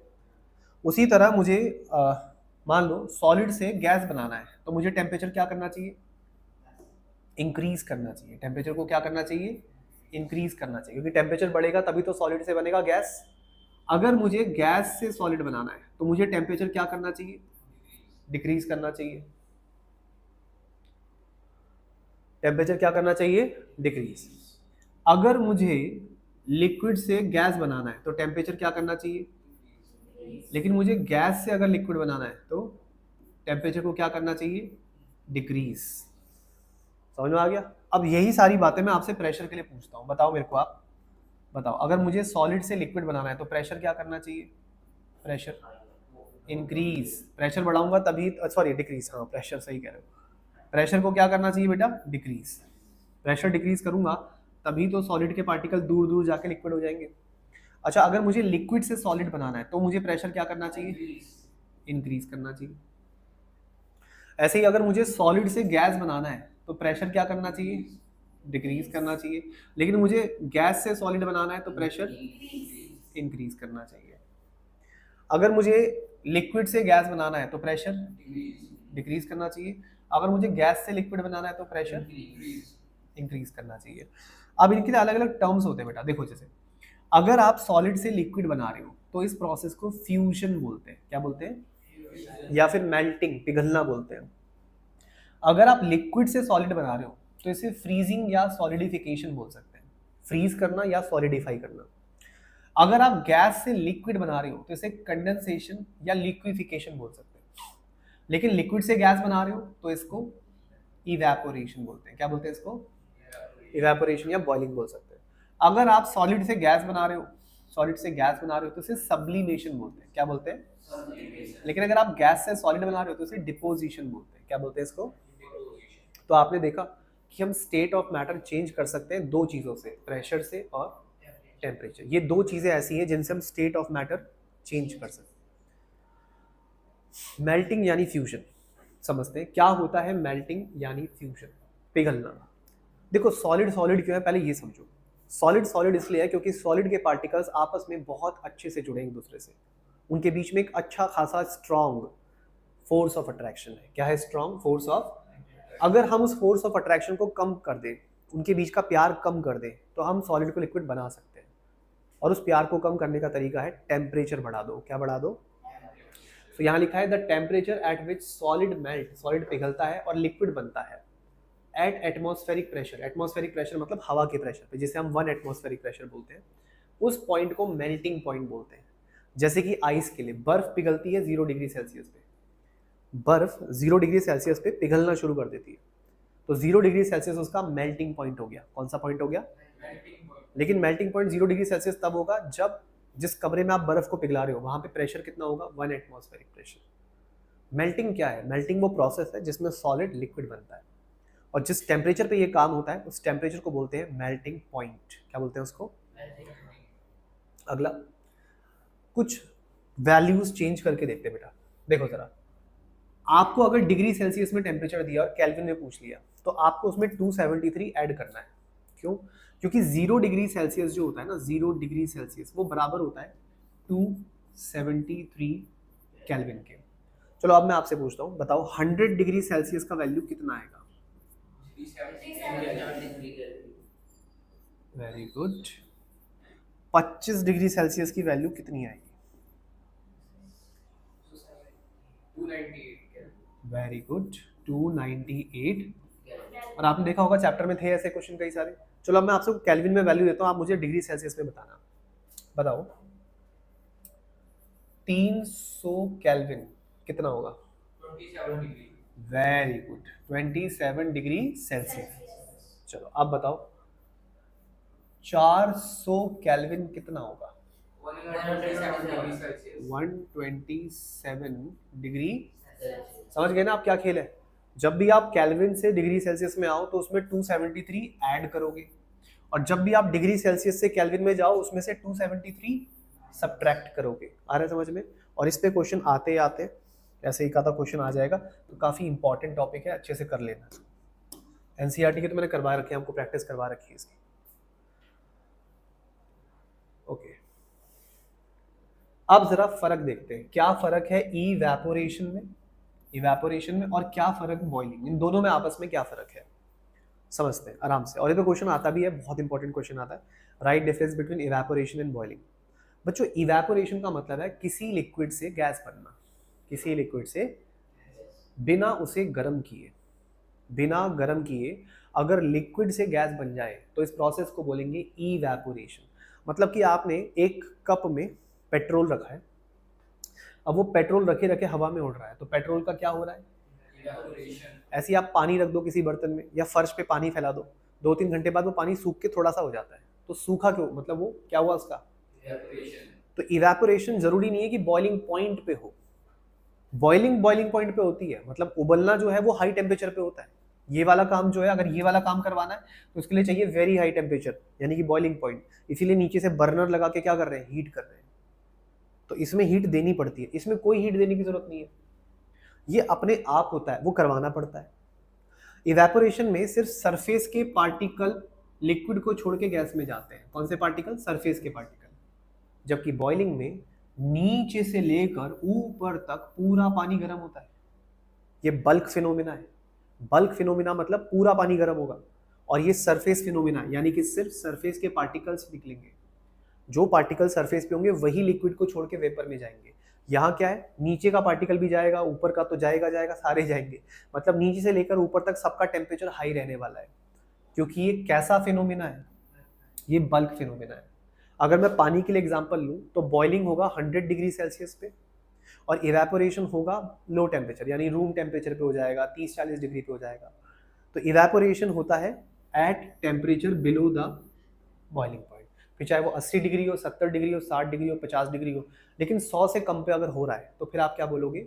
उसी तरह मुझे मान लो सॉलिड से गैस बनाना है, तो मुझे टेम्परेचर क्या करना चाहिए? इंक्रीज करना चाहिए। टेम्परेचर को क्या करना चाहिए? इंक्रीज करना चाहिए, क्योंकि टेम्परेचर बढ़ेगा तभी तो सॉलिड से बनेगा गैस। अगर मुझे गैस से सॉलिड बनाना है तो मुझे टेम्परेचर क्या करना चाहिए, डिक्रीज करना चाहिए। टेम्परेचर क्या करना चाहिए, डिक्रीज। अगर मुझे लिक्विड से गैस बनाना है तो टेम्परेचर क्या करना चाहिए, लेकिन मुझे गैस से अगर लिक्विड बनाना है तो टेम्परेचर को क्या करना चाहिए, डिक्रीज। समझ में आ गया। अब यही सारी बातें मैं आपसे प्रेशर के लिए पूछता हूँ, बताओ मेरे को, आप बताओ, अगर मुझे सॉलिड से लिक्विड बनाना है तो प्रेशर क्या करना चाहिए, प्रेशर इंक्रीज। प्रेशर बढ़ाऊंगा तभी, सॉरी डिक्रीज, हाँ प्रेशर सही कह रहे हो, प्रेशर को क्या करना चाहिए बेटा, डिक्रीज। प्रेशर डिक्रीज करूंगा तभी तो सॉलिड के पार्टिकल दूर दूर जाके लिक्विड हो जाएंगे। अच्छा, अगर मुझे लिक्विड से सॉलिड बनाना है तो मुझे प्रेशर क्या करना चाहिए, इंक्रीज करना चाहिए। ऐसे ही अगर मुझे सॉलिड से गैस बनाना है तो प्रेशर क्या करना चाहिए, डिक्रीज करना चाहिए। लेकिन मुझे गैस से सॉलिड बनाना है तो प्रेशर इंक्रीज करना चाहिए। अगर मुझे लिक्विड से गैस बनाना है तो प्रेशर डिक्रीज करना चाहिए। अगर मुझे गैस से लिक्विड बनाना है तो प्रेशर इंक्रीज करना चाहिए। अब इनके लिए अलग अलग टर्म्स होते हैं बेटा। देखो, जैसे अगर आप सॉलिड से लिक्विड बना रहे हो तो इस प्रोसेस को फ्यूजन बोलते हैं। क्या बोलते हैं, या फिर मेल्टिंग, पिघलना बोलते हैं। अगर आप लिक्विड से सॉलिड बना रहे हो तो इसे फ्रीजिंग या सॉलिडिफिकेशन बोल सकते हैं, फ्रीज करना या सॉलिडिफाई करना। अगर आप गैस से लिक्विड बना रहे हो तो इसे कंडेंसेशन या लिक्विफिकेशन बोल सकते हैं। लेकिन लिक्विड से गैस बना रहे हो तो इसको इवेपोरेशन बोलते हैं। क्या बोलते हैं इसको, इवेपोरेशन या बॉइलिंग बोल सकते हैं। अगर आप सॉलिड से गैस बना रहे हो, सॉलिड से गैस बना रहे हो तो इसे सब्लिमेशन बोलते हैं। क्या बोलते हैं, लेकिन अगर आप गैस से सॉलिड बना रहे हो तो इसे डिपोजिशन बोलते हैं। क्या बोलते हैं इसको। तो आपने देखा कि हम स्टेट ऑफ मैटर चेंज कर सकते हैं दो चीजों से, प्रेशर से और टेम्परेचर। ये दो चीजें ऐसी हैं जिनसे हम स्टेट ऑफ मैटर चेंज कर सकते हैं। मेल्टिंग यानी फ्यूजन, समझते हैं क्या होता है मेल्टिंग यानी फ्यूजन, पिघलना। देखो सॉलिड सॉलिड क्यों है, पहले ये समझो। सॉलिड सॉलिड इसलिए है क्योंकि सॉलिड के पार्टिकल्स आपस में बहुत अच्छे से जुड़े एक दूसरे से, उनके बीच में एक अच्छा खासा स्ट्रॉन्ग फोर्स ऑफ अट्रैक्शन है। क्या है, स्ट्रॉन्ग फोर्स ऑफ। अगर हम उस फोर्स ऑफ अट्रैक्शन को कम कर दें, उनके बीच का प्यार कम कर दें, तो हम सॉलिड को लिक्विड बना सकते हैं। और उस प्यार को कम करने का तरीका है टेम्परेचर बढ़ा दो। क्या बढ़ा दो, तो यहाँ लिखा है the temperature at which solid melt, solid पिघलता है और लिक्विड बनता है, at atmospheric pressure. Atmospheric pressure मतलब हवा के प्रेशर पे, जिसे हम 1 एटमॉस्फेरिक प्रेशर बोलते हैं। उस पॉइंट को मेल्टिंग पॉइंट बोलते हैं। जैसे कि आइस के लिए बर्फ पिघलती है 0 डिग्री सेल्सियस पे, बर्फ 0 डिग्री सेल्सियस पे पिघलना शुरू कर देती है, तो 0 डिग्री सेल्सियस उसका मेल्टिंग पॉइंट हो गया। कौन सा पॉइंट हो गया, लेकिन मेल्टिंग पॉइंट 0 डिग्री सेल्सियस तब होगा जब जिस कमरे में आप बर्फ को पिघला रहे हो वहां पे प्रेशर कितना होगा, 1 एटमॉस्फेरिक प्रेशर। मेल्टिंग क्या है, मेल्टिंग वो प्रोसेस है जिसमें सॉलिड लिक्विड बनता है, और जिस टेम्परेचर पे ये काम होता है उस टेम्परेचर को बोलते हैं मेल्टिंग पॉइंट। क्या बोलते हैं उसको। अगला कुछ वैल्यूज चेंज करके देखते हैं बेटा। देखो जरा, आपको अगर डिग्री सेल्सियस में टेम्परेचर दिया और केल्विन में पूछ लिया तो आपको उसमें 273 ऐड करना है। क्यों, क्योंकि 0 डिग्री सेल्सियस जो होता है ना, 0 डिग्री सेल्सियस वो बराबर होता है 273 केल्विन के। चलो अब मैं आपसे पूछता हूँ, बताओ 100 डिग्री सेल्सियस का वैल्यू कितना आएगा। Very good. 25 डिग्री सेल्सियस की वैल्यू कितनी आएगी, वेरी गुड 298। और आपने देखा होगा चैप्टर में थे ऐसे क्वेश्चन कई सारे। चलो अब मैं आपसे केल्विन में वैल्यू देता हूँ, आप मुझे डिग्री सेल्सियस में बताना। बताओ 300 केल्विन कितना होगा, 27 degree. Very good 27 degree Celsius. चलो अब बताओ 400 केल्विन कितना होगा, 127 डिग्री। समझ गए ना आप क्या खेल है। जब भी आप केल्विन से डिग्री सेल्सियस में आओ तो उसमें 273 ऐड करोगे, और जब भी आप डिग्री सेल्सियस से केल्विन में जाओ उसमें से 273 सब्ट्रैक्ट करोगे। आ रहा है समझ में। और इस पे क्वेश्चन आते आते ऐसे ही का क्वेश्चन आ जाएगा, तो काफी इंपॉर्टेंट टॉपिक है, अच्छे से कर लेना। एनसीईआरटी की तो मैंने करवा रखी है, हमको प्रैक्टिस करवा रखी है इसकी। ओके, अब जरा फर्क देखते हैं, क्या फर्क है इवेपोरेशन में और क्या फर्क बॉइलिंग, इन दोनों में आपस में क्या फर्क है। समझते हैं आराम से। और ये तो क्वेश्चन आता भी है, बहुत इंपॉर्टेंट क्वेश्चन आता है, right difference between evaporation and boiling. बच्चों इवेपोरेशन का मतलब है किसी लिक्विड से गैस बनना, किसी लिक्विड से बिना उसे गर्म किए, बिना गर्म किए अगर लिक्विड से गैस बन जाए तो इस प्रोसेस को बोलेंगे इवेपोरेशन। मतलब कि आपने एक कप में पेट्रोल रखा है, अब वो पेट्रोल रखे रखे हवा में उड़ रहा है, तो पेट्रोल का क्या हो रहा है, इवेपोरेशन। ऐसे ही आप पानी रख दो किसी बर्तन में या फर्श पे पानी फैला दो, 2-3 घंटे बाद वो पानी सूख के थोड़ा सा हो जाता है, तो सूखा क्यों, मतलब वो क्या हुआ उसका, इवेपोरेशन। तो इवेपोरेशन जरूरी नहीं है कि बॉइलिंग पॉइंट पे हो, बॉइलिंग बॉइलिंग पॉइंट पे होती है, मतलब उबलना जो है वो हाई टेम्परेचर पे होता है। ये वाला काम जो है, अगर ये वाला काम करवाना है तो उसके लिए चाहिए वेरी हाई टेम्परेचर, यानी कि बॉइलिंग पॉइंट। इसीलिए नीचे से बर्नर लगा के क्या कर रहे हैं, हीट कर रहे हैं। तो इसमें हीट देनी पड़ती है, इसमें कोई हीट देने की जरूरत नहीं है, ये अपने आप होता है, वो करवाना पड़ता है। इवेपोरेशन में सिर्फ सरफेस के पार्टिकल लिक्विड को छोड़ के गैस में जाते हैं। कौन से पार्टिकल, सरफेस के पार्टिकल। जबकि बॉइलिंग में नीचे से लेकर ऊपर तक पूरा पानी गर्म होता है। ये बल्क फिनोमिना है। बल्क फिनोमिना मतलब पूरा पानी गर्म होगा, और ये सरफेस फिनोमिना यानी कि सिर्फ सरफेस के पार्टिकल्स निकलेंगे। जो पार्टिकल सरफेस पे होंगे वही लिक्विड को छोड़ के वेपर में जाएंगे। यहाँ क्या है, नीचे का पार्टिकल भी जाएगा, ऊपर का तो जाएगा जाएगा, सारे जाएंगे। मतलब नीचे से लेकर ऊपर तक सबका टेम्परेचर हाई रहने वाला है, क्योंकि ये कैसा फिनोमिना है, ये बल्क फिनोमिना है। अगर मैं पानी के लिए एग्जांपल लूँ तो बॉइलिंग होगा 100 डिग्री सेल्सियस पे, और इवेपोरेशन होगा लो टेम्परेचर, यानी रूम टेम्परेचर पे हो जाएगा, 30-40 डिग्री पे हो जाएगा। तो इवेपोरेशन होता है at temperature below the boiling point, फिर चाहे वो 80 डिग्री हो, 70 डिग्री हो, 60 डिग्री हो, 50 डिग्री हो, लेकिन 100 से कम पे अगर हो रहा है तो फिर आप क्या बोलोगे,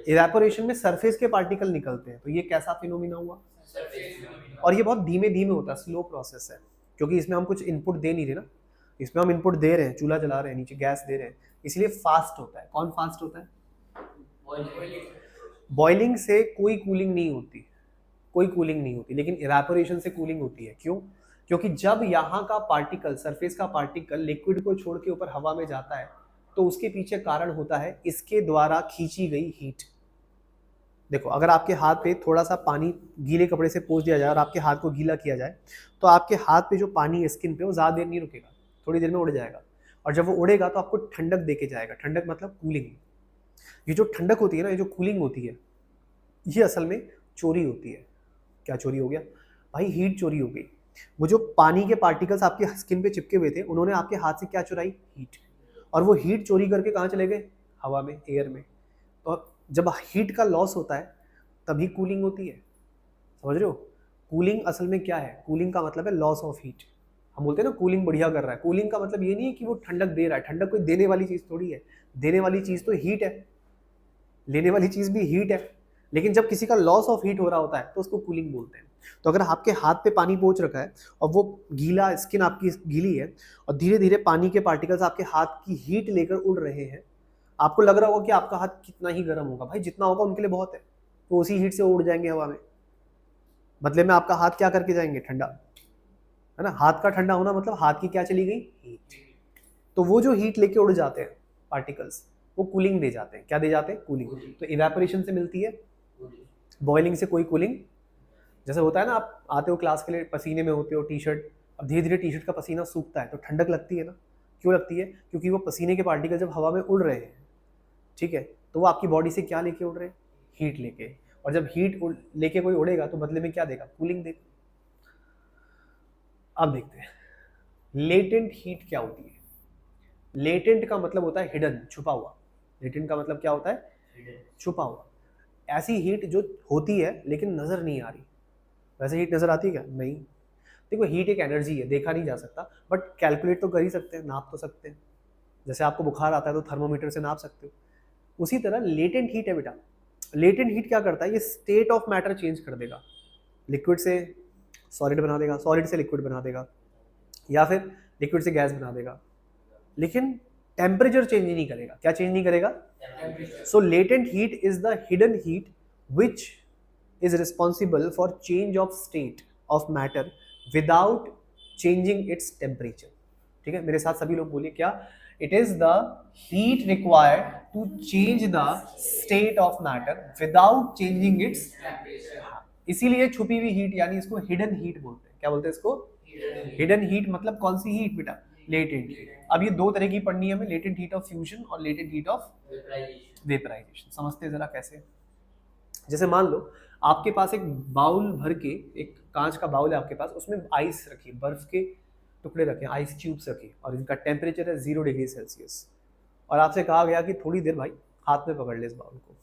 इवेपोरेशन में सरफेस के पार्टिकल निकलते हैं। तो ये कैसा फिनोमिना हुआ, और ये बहुत धीमे धीमे होता है, स्लो प्रोसेस है, क्योंकि इसमें हम कुछ इनपुट दे नहीं रहे ना, इसमें हम इनपुट दे रहे हैं, चूल्हा जला रहे हैं, नीचे गैस दे रहे हैं, इसलिए फास्ट होता है। कौन फास्ट होता है, बॉइलिंग से कोई कूलिंग नहीं होती, कोई कूलिंग नहीं होती, लेकिन इवेपोरेशन से कूलिंग होती है। क्यों, क्योंकि जब यहाँ का पार्टिकल, सरफेस का पार्टिकल लिक्विड को छोड़ के ऊपर हवा में जाता है तो उसके पीछे कारण होता है इसके द्वारा खींची गई हीट। देखो अगर आपके हाथ पे थोड़ा सा पानी गीले कपड़े से पोंछ दिया जाए और आपके हाथ को गीला किया जाए, तो आपके हाथ पे जो पानी है स्किन पे, वो ज़्यादा देर नहीं रुकेगा, थोड़ी देर में उड़ जाएगा, और जब वो उड़ेगा तो आपको ठंडक देके जाएगा। ठंडक मतलब कूलिंग। ये जो ठंडक होती है ना, ये जो कूलिंग होती है, ये असल में चोरी होती है। क्या चोरी हो गया भाई, हीट चोरी हो गई। वो जो पानी के पार्टिकल्स आपके स्किन पे चिपके हुए थे, उन्होंने आपके हाथ से क्या चुराई, हीट, और वो हीट चोरी करके कहाँ चले गए, हवा में, एयर में। तो जब हीट का लॉस होता है तभी कूलिंग होती है, समझ रहे हो। कूलिंग असल में क्या है, कूलिंग का मतलब है लॉस ऑफ हीट। हम बोलते हैं ना कूलिंग बढ़िया कर रहा है, कूलिंग का मतलब ये नहीं है कि वो ठंडक दे रहा है, ठंडक कोई देने वाली चीज़ थोड़ी है, देने वाली चीज़ तो हीट है, लेने वाली चीज़ भी हीट है। लेकिन जब किसी का लॉस ऑफ हीट हो रहा होता है तो उसको कूलिंग बोलते हैं। तो अगर आपके हाथ पे पानी पहुंच रखा है और वो गीला, स्किन आपकी गीली है, और धीरे धीरे पानी के पार्टिकल्स आपके हाथ की हीट लेकर उड़ रहे हैं, आपको लग रहा होगा कि आपका हाथ कितना ही गर्म होगा, भाई जितना होगा उनके लिए बहुत है, तो उसी हीट से उड़ जाएंगे हवा में। बदले में आपका हाथ क्या करके जाएंगे, ठंडा, है ना। हाथ का ठंडा होना मतलब हाथ की क्या चली गई, हीट। तो वो जो हीट लेके उड़ जाते हैं पार्टिकल्स, वो कूलिंग दे जाते हैं। क्या दे जाते हैं, कूलिंग। तो इवेपोरेशन से मिलती है, बॉइलिंग से कोई कूलिंग। जैसे होता है ना, आप आते हो क्लास के लिए, पसीने में होते हो, टी शर्ट, अब धीरे धीरे टी शर्ट का पसीना सूखता है तो ठंडक लगती है ना। क्यों लगती है, क्योंकि वो पसीने के पार्टिकल जब हवा में उड़ रहे हैं, ठीक है, तो वो आपकी बॉडी से क्या लेके उड़ रहे हैं, हीट लेके। और जब हीट लेके कोई उड़ेगा तो बदले में क्या देगा, कूलिंग देगा। अब देखते हैं लेटेंट हीट क्या होती है। लेटेंट का मतलब होता है हिडन, छुपा हुआ। लेटेंट का मतलब क्या होता है, छुपा हुआ। ऐसी हीट जो होती है लेकिन नजर नहीं आ रही। वैसे हीट नजर आती है क्या, नहीं। देखो हीट एक एनर्जी है, देखा नहीं जा सकता, बट कैलकुलेट तो कर ही सकते हैं, नाप तो सकते हैं। जैसे आपको बुखार आता है तो थर्मोमीटर से नाप सकते हो, उसी तरह लेटेंट हीट है बेटा। लेटेंट हीट क्या करता है, ये स्टेट ऑफ मैटर चेंज कर देगा, लिक्विड से सॉलिड बना देगा, सॉलिड से लिक्विड बना देगा, या फिर लिक्विड से गैस बना देगा, लेकिन टेम्परेचर चेंज नहीं करेगा। क्या चेंज नहीं करेगा, so latent heat is the hidden heat which is responsible for change of state of matter without changing its temperature. ठीक है, मेरे साथ सभी लोग बोलिए क्या, it is the heat required to change the state of matter without changing its, इसीलिए छुपी हुई हीट यानी इसको हिडन हीट बोलते हैं। क्या बोलते हैं इसको? Hidden heat. मतलब कौन सी हीट बेटा? Latent heat. अब ये दो तरह की पढ़नी है हमें, लेटेंट हीट ऑफ फ्यूजन और लेटेंट हीट ऑफ वेपराइजेशन। समझते हैं जरा कैसे? जैसे मान लो आपके पास एक बाउल भर के, एक कांच का बाउल है आपके पास, उसमें आइस रखी, बर्फ के टुकड़े रखे, आइस क्यूब्स रखे, और इनका टेम्परेचर है 0 डिग्री सेल्सियस। और आपसे कहा गया कि थोड़ी देर भाई हाथ में पकड़ ले इस बाउल को।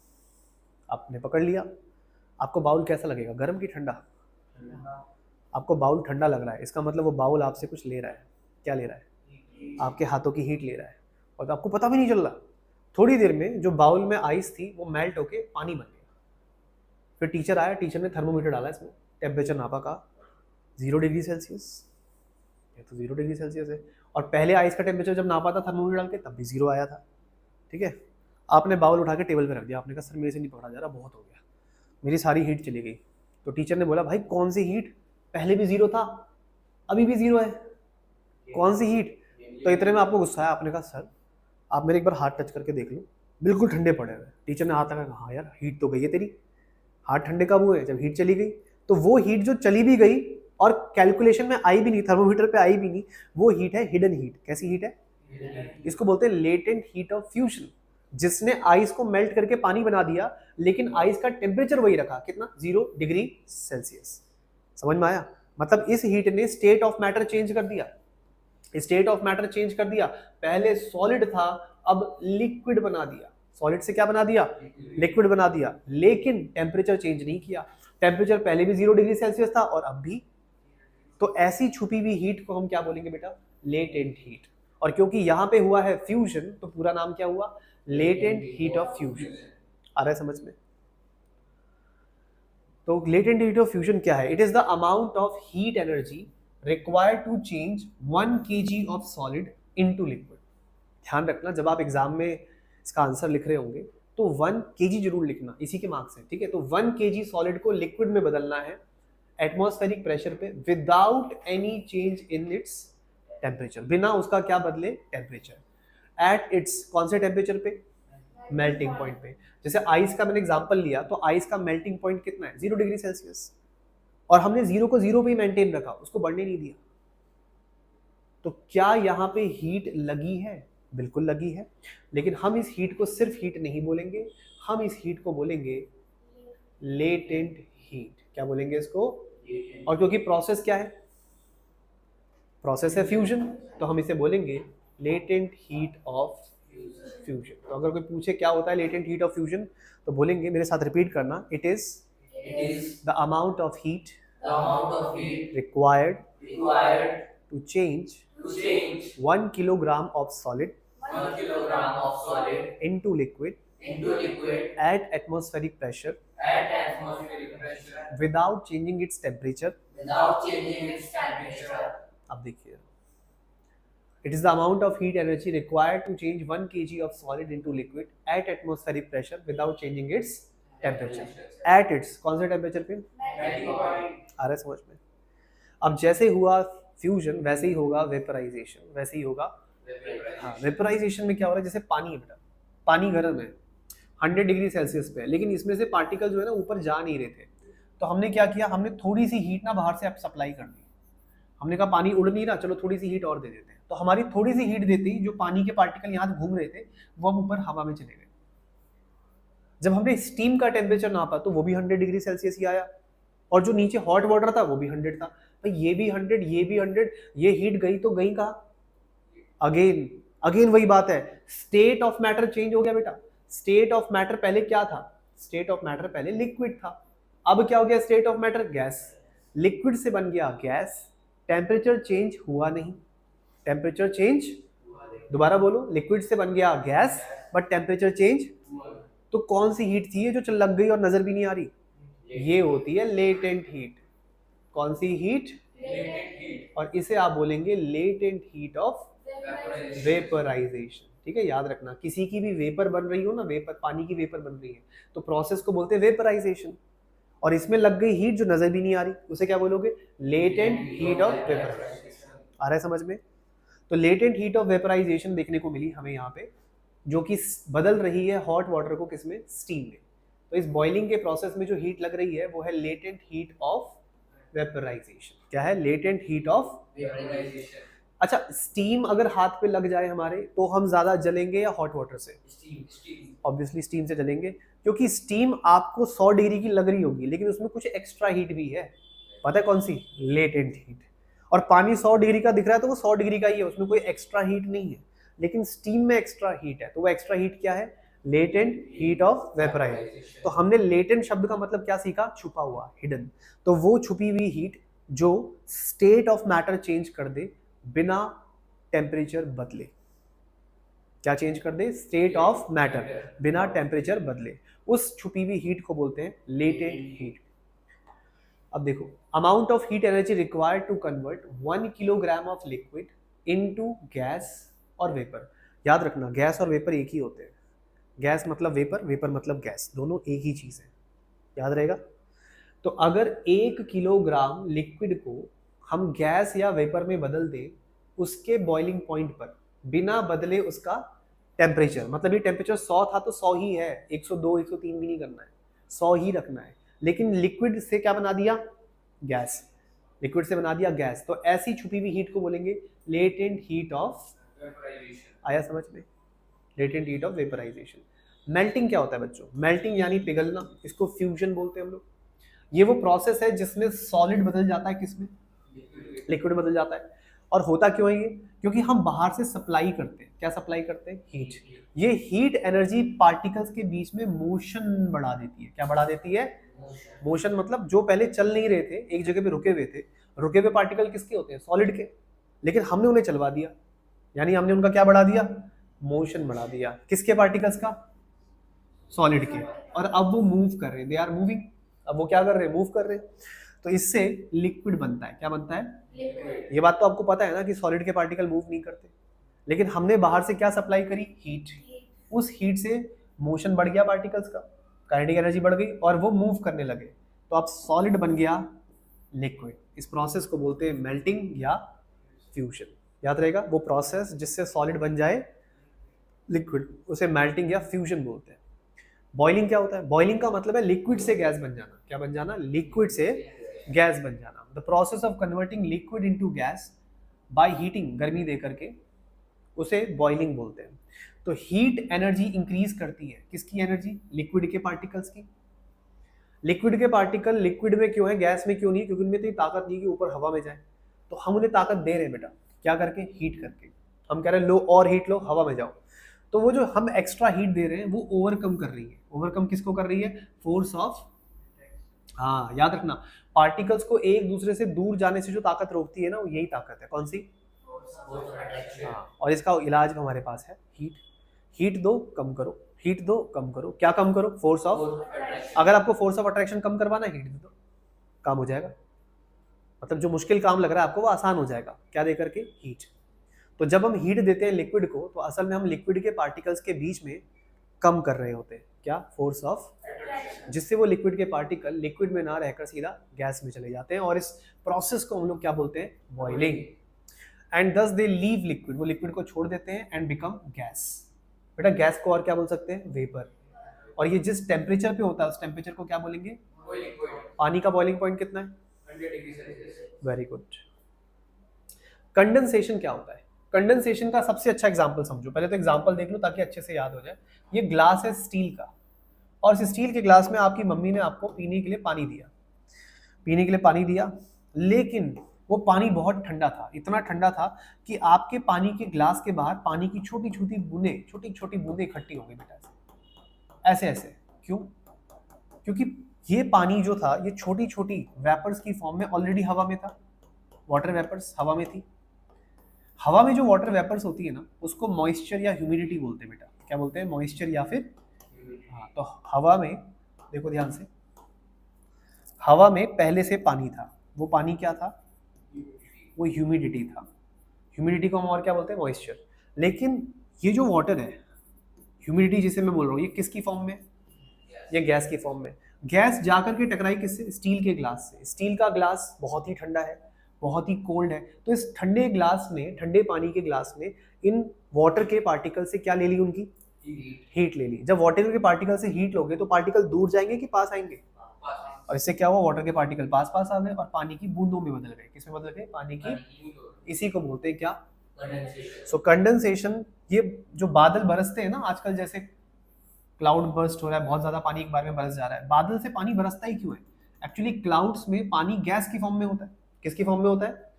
आपने पकड़ लिया, आपको बाउल कैसा लगेगा? गर्म की ठंडा? आपको बाउल ठंडा लग रहा है, इसका मतलब वो बाउल आपसे कुछ ले रहा है। क्या ले रहा है? आपके हाथों की हीट ले रहा है, और आपको पता भी नहीं चल रहा। थोड़ी देर में जो बाउल में आइस थी वो मेल्ट होके पानी बन गया। फिर टीचर आया, टीचर ने थर्मोमीटर डाला इसमें, टेम्परेचर नापा, का 0 डिग्री सेल्सियस। ये तो 0 डिग्री सेल्सियस है। और पहले आइस का टेम्परेचर जब नापा था थर्मोमीटर डाल के, तब भी 0 आया था। ठीक है, आपने बाउल उठा के टेबल पे रख दिया, आपने कहा सर मेरे से नहीं पकड़ा जा रहा, बहुत हो गया, मेरी सारी हीट चली गई। तो टीचर ने बोला भाई कौन सी हीट? पहले भी 0 था, अभी भी 0 है, कौन सी हीट? तो इतने में आपको गुस्सा आया, आपने कहा सर आप मेरे एक बार हाथ टच करके देख लो, बिल्कुल ठंडे पड़े हुए। टीचर ने हाथ लगा, हाँ यार हीट तो गई है तेरी। हाथ ठंडे कब हुए? जब हीट चली गई। तो वो हीट जो चली भी गई और कैलकुलेशन में आई भी नहीं, थर्मोमीटर पे आई भी नहीं, वो हीट है हिडन हीट। कैसी हीट है? इसको बोलते हैं लेटेंट हीट ऑफ फ्यूजन, जिसने आइस को मेल्ट करके पानी बना दिया, लेकिन आइस का टेम्परेचर वही रखा, कितना? 0 डिग्री सेल्सियस। समझ में आया? मतलब इस हीट ने स्टेट ऑफ मैटर चेंज कर दिया। स्टेट ऑफ मैटर चेंज कर दिया, पहले सॉलिड था अब लिक्विड बना दिया। सॉलिड से क्या बना दिया? लिक्विड बना दिया, लेकिन टेम्परेचर चेंज नहीं किया। टेम्परेचर पहले भी 0 डिग्री सेल्सियस था और अब भी। तो ऐसी छुपी हुई हीट को हम क्या बोलेंगे बेटा? Latent heat. और क्योंकि यहां पे हुआ है फ्यूजन, तो पूरा नाम क्या हुआ? Latent heat of fusion. आ रहा है समझ में? तो लेटेंट हीट ऑफ फ्यूजन क्या है? It is the amount of heat energy required to change 1 kg of solid into liquid। ध्यान रखना जब आप एग्जाम में इसका आंसर लिख रहे होंगे तो 1 kg जरूर लिखना, इसी के मार्क्स हैं। ठीक है, तो 1 kg सॉलिड को लिक्विड में बदलना है एटमॉस्फेरिक प्रेशर पे, without any change in its temperature. बिना उसका क्या बदले? टेम्परेचर। एट इट्स कौन से टेम्परेचर पे? मेल्टिंग पॉइंट पे। जैसे आइस का मैंने एग्जांपल लिया, तो आइस का मेल्टिंग पॉइंट कितना है? 0 डिग्री सेल्सियस। और हमने 0 को 0 पे ही मेंटेन रखा, उसको बढ़ने नहीं दिया। तो क्या यहाँ पे हीट लगी है? बिल्कुल लगी है, लेकिन हम इस हीट को सिर्फ हीट नहीं बोलेंगे, हम इस हीट को बोलेंगे लेटेंट हीट। क्या बोलेंगे इसको? और क्योंकि प्रोसेस क्या है? प्रोसेस है फ्यूजन, तो हम इसे बोलेंगे लेटेंट हीट ऑफ फ्यूजन। तो अगर कोई पूछे क्या होता है लेटेंट हीट ऑफ फ्यूजन, तो बोलेंगे, मेरे साथ रिपीट करना, it is the amount of heat required to change 1 kilogram of solid into liquid at atmospheric pressure without changing its temperature। अब देखिए, it is the amount of heat energy required to change 1 kg of solid into liquid at atmospheric pressure without changing its temperature। at its कौन से टेम्परेचर पे? आ रहा है समझ में? अब जैसे हुआ फ्यूजन वैसे ही होगा वेपराइजेशन, वैसे ही होगा। हाँ, वेपराइजेशन में क्या हो रहा है? जैसे पानी है बेटा, पानी गर्म है 100 डिग्री सेल्सियस पे, लेकिन इसमें से पार्टिकल जो है ना ऊपर जा नहीं रहे थे। तो हमने क्या किया? हमने थोड़ी सी हीट ना बाहर से सप्लाई कर दी। हमने कहा पानी उड़ नहीं रहा, चलो थोड़ी सी हीट और दे देते हैं। तो हमारी थोड़ी सी हीट देती, जो पानी के पार्टिकल यहाँ घूम रहे थे वो अब ऊपर हवा में चले गए। जब हमने स्टीम का टेम्परेचर नापा तो वो भी 100 डिग्री सेल्सियस ही आया, और जो नीचे हॉट वाटर था वो भी 100 था। तो ये भी 100, ये भी 100, ये हीट गई तो गई कहाँ? अगेन अगेन वही बात है, स्टेट ऑफ मैटर चेंज हो गया बेटा। स्टेट ऑफ मैटर पहले क्या था? स्टेट ऑफ मैटर पहले लिक्विड था, अब क्या हो गया? State of matter gas. Liquid से बन गया गैस, टेम्परेचर चेंज हुआ नहीं। टेम्परेचर चेंज, दोबारा बोलो, लिक्विड से बन गया गैस बट टेम्परेचर चेंज। तो कौन सी हीट थी जो चल लग गई और नजर भी नहीं आ रही? ये होती है लेटेंट हीट। कौन सी हीट? Latent heat. और इसे आप बोलेंगे लेटेंट हीट ऑफ वेपराइजेशन। ठीक है, याद रखना, किसी की भी वेपर बन रही हो ना, वेपर, पानी की वेपर बन रही है, तो प्रोसेस को बोलते हैं वेपराइजेशन। और इसमें लग गई हीट जो नजर भी नहीं आ रही, उसे क्या बोलोगे? Latent heat of vaporization. आ रहा है समझ में? तो लेटेंट हीट ऑफ वेपराइजेशन देखने को मिली हमें यहाँ पे, जो कि बदल रही है हॉट वाटर को किसमें? स्टीम में। तो इस बॉइलिंग के प्रोसेस में जो हीट लग रही है वो है लेटेंट हीट ऑफ वेपराइजेशन। क्या है? Latent heat of vaporisation. अच्छा, स्टीम अगर हाथ पे लग जाए हमारे तो हम ज्यादा जलेंगे या हॉट वाटर से? ऑब्वियसली स्टीम से जलेंगे, क्योंकि स्टीम आपको 100 डिग्री की लग रही होगी लेकिन उसमें कुछ एक्स्ट्रा हीट भी है। पता है कौन सी? Latent heat. और पानी 100 डिग्री का दिख रहा है तो वो 100 डिग्री का ही है, उसमें कोई एक्स्ट्रा हीट नहीं है। लेकिन स्टीम में एक्स्ट्रा हीट है, तो वो एक्स्ट्रा हीट क्या है? Latent heat of vaporisation. तो हमने लेटेंट शब्द का मतलब क्या सीखा? छुपा हुआ, हिडन। तो वो छुपी हुई हीट जो स्टेट ऑफ मैटर चेंज कर दे बिना टेम्परेचर बदले। क्या चेंज कर दे? स्टेट ऑफ मैटर बिना टेम्परेचर बदले, उस छुपी हुई हीट को बोलते हैं लेटेंट हीट। अब देखो, amount of heat energy required to convert 1 kilogram of liquid into gas और वेपर। याद रखना, गैस और वेपर एक ही होते हैं। गैस मतलब वेपर, वेपर मतलब गैस, दोनों एक ही चीज है, याद रहेगा। तो अगर 1 किलोग्राम लिक्विड को हम गैस या वेपर में बदल दें उसके बॉइलिंग पॉइंट पर बिना बदले उसका टेम्परेचर, मतलब ये टेम्परेचर 100 था तो 100 ही है, 102 103 भी नहीं करना है, 100 ही रखना है। लेकिन लिक्विड से क्या बना दिया? गैस। लिक्विड से बना दिया गैस, तो ऐसी छुपी हुई हीट को बोलेंगे लेटेंट हीट ऑफ वेपराइजेशन। आया समझ में? Latent heat of vaporisation. Melting क्या होता है बच्चों? मेल्टिंग यानी पिघलना, इसको फ्यूजन बोलते हैं हम लोग। ये वो प्रोसेस है जिसमें सॉलिड बदल जाता है किसमें? लिक्विड बदल जाता है। और होता क्यों है ये? क्योंकि हम बाहर से सप्लाई करते हैं। क्या सप्लाई करते हैं? हीट। ये हीट एनर्जी पार्टिकल्स के बीच में मोशन बढ़ा देती है। क्या बढ़ा देती है? मोशन मतलब जो पहले चल नहीं रहे थे, एक जगह पे रुके हुए थे, रुके हुए पार्टिकल किसके होते हैं? सॉलिड के। लेकिन हमने उन्हें चलवा दिया, यानी हमने उनका क्या बढ़ा दिया? मोशन बढ़ा दिया। किसके पार्टिकल्स का? सॉलिड के। और अब वो मूव कर रहे हैं, दे आर मूविंग। अब वो क्या कर रहे हैं? मूव कर रहे हैं। तो इससे लिक्विड बनता है। क्या बनता है? लिक्विड। ये बात तो आपको पता है ना कि सॉलिड के पार्टिकल मूव नहीं करते, लेकिन हमने बाहर से क्या सप्लाई करी? हीट। उस हीट से मोशन बढ़ गया पार्टिकल्स का, काइनेटिक एनर्जी बढ़ गई और वो मूव करने लगे, तो अब सॉलिड बन गया लिक्विड। इस प्रोसेस को बोलते हैं मेल्टिंग या फ्यूजन। याद रहेगा, वो प्रोसेस जिससे सॉलिड बन जाए लिक्विड, उसे मेल्टिंग या फ्यूजन बोलते हैं। बॉइलिंग क्या होता है? बॉइलिंग का मतलब है लिक्विड से गैस बन जाना। क्या बन जाना? लिक्विड से गैस बन जाना। The process of converting liquid into gas by heating, गर्मी दे करके, उसे बॉइलिंग बोलते हैं। तो हीट एनर्जी इंक्रीज करती है किसकी एनर्जी? लिक्विड के पार्टिकल्स की। लिक्विड के पार्टिकल लिक्विड में क्यों है, गैस में क्यों नहीं? क्योंकि उनमें इतनी ताकत नहीं कि ऊपर हवा में जाए। तो हम उन्हें ताकत दे रहे हैं बेटा, क्या करके? हीट करके। हम कह रहे हैं लो और हीट लो, हवा में जाओ। तो वो जो हम एक्स्ट्रा हीट दे रहे हैं वो ओवरकम कर रही है। ओवरकम किसको कर रही है? फोर्स ऑफ, हाँ याद रखना, पार्टिकल्स को एक दूसरे से दूर जाने से जो ताकत रोकती है ना, वो यही ताकत है। कौन सी? हाँ। और इसका इलाज हमारे पास है हीट। हीट दो कम करो, हीट दो कम करो। क्या कम करो? Force of. अगर आपको फोर्स ऑफ अट्रैक्शन कम करवाना है, हीट दे दो, काम हो जाएगा। मतलब जो मुश्किल काम लग रहा है आपको वो आसान हो जाएगा। क्या दे करके? हीट। तो जब हम हीट देते हैं लिक्विड को, तो असल में हम लिक्विड के पार्टिकल्स के बीच में कम कर रहे होते हैं। क्या? फोर्स ऑफ, जिससे वो लिक्विड के पार्टिकल लिक्विड में ना रहकर सीधा गैस में चले जाते हैं। और इस प्रोसेस को हम लोग क्या बोलते हैं? बॉइलिंग। एंड दस दे लीव लिक्विड, वो लिक्विड को छोड़ देते हैं एंड बिकम गैस। बेटा गैस को और क्या बोल सकते हैं? वेपर। और ये जिस टेम्परेचर पे होता है उस टेम्परेचर को क्या बोलेंगे? पानी का बॉइलिंग पॉइंट कितना है? 100 degree Celsius. Very good. Condensation क्या होता है? कंडेंसेशन का सबसे अच्छा एग्जांपल समझो। पहले तो एग्जांपल देख लो ताकि अच्छे से याद हो जाए। ये ग्लास है स्टील का, और इस स्टील के ग्लास में आपकी मम्मी ने आपको पीने के लिए पानी दिया, पीने के लिए पानी दिया, लेकिन वो पानी बहुत ठंडा था। इतना ठंडा था कि आपके पानी के ग्लास के बाहर पानी की छोटी छोटी बूंदें इकट्ठी हो गई बेटा, ऐसे ऐसे। क्यों? क्योंकि ये पानी जो था ये छोटी छोटी वेपर्स की फॉर्म में ऑलरेडी हवा में था। वाटर वेपर्स हवा में थी। हवा में जो वाटर वेपर्स होती है ना, उसको मॉइस्चर या ह्यूमिडिटी बोलते हैं बेटा। क्या बोलते हैं? मॉइस्चर या फिर, हाँ। तो हवा में, देखो ध्यान से, हवा में पहले से पानी था। वो पानी क्या था? वो ह्यूमिडिटी था। ह्यूमिडिटी को हम और क्या बोलते हैं? मॉइस्चर। लेकिन ये जो वाटर है, ह्यूमिडिटी जिसे मैं बोल रहा हूँ, ये किसकी फॉर्म में? ये गैस की फॉर्म में। गैस जाकर के टकराई किससे? स्टील के ग्लास से। स्टील का ग्लास बहुत ही ठंडा है, बहुत ही कोल्ड है। तो इस ठंडे ग्लास में, ठंडे पानी के ग्लास में, इन वाटर के पार्टिकल से क्या ले ली? उनकी हीट ले ली। जब वाटर के पार्टिकल से हीट लोगे तो पार्टिकल दूर जाएंगे कि पास आएंगे, और इससे क्या हुआ, वाटर के पार्टिकल पास पास आ गए और पानी की बूंदों में बदल गए। किसमें बदल गए, पानी की। इसी को बोलते हैं क्या, सो कंडेंसेशन। ये जो बादल बरसते हैं ना आजकल, जैसे क्लाउड बर्स्ट हो रहा है, बहुत ज्यादा पानी एक बार में बरस जा रहा है, बादल से पानी बरसता ही क्यों है, एक्चुअली क्लाउड्स में पानी गैस की फॉर्म में होता है। किसकी फॉर्म में होता है,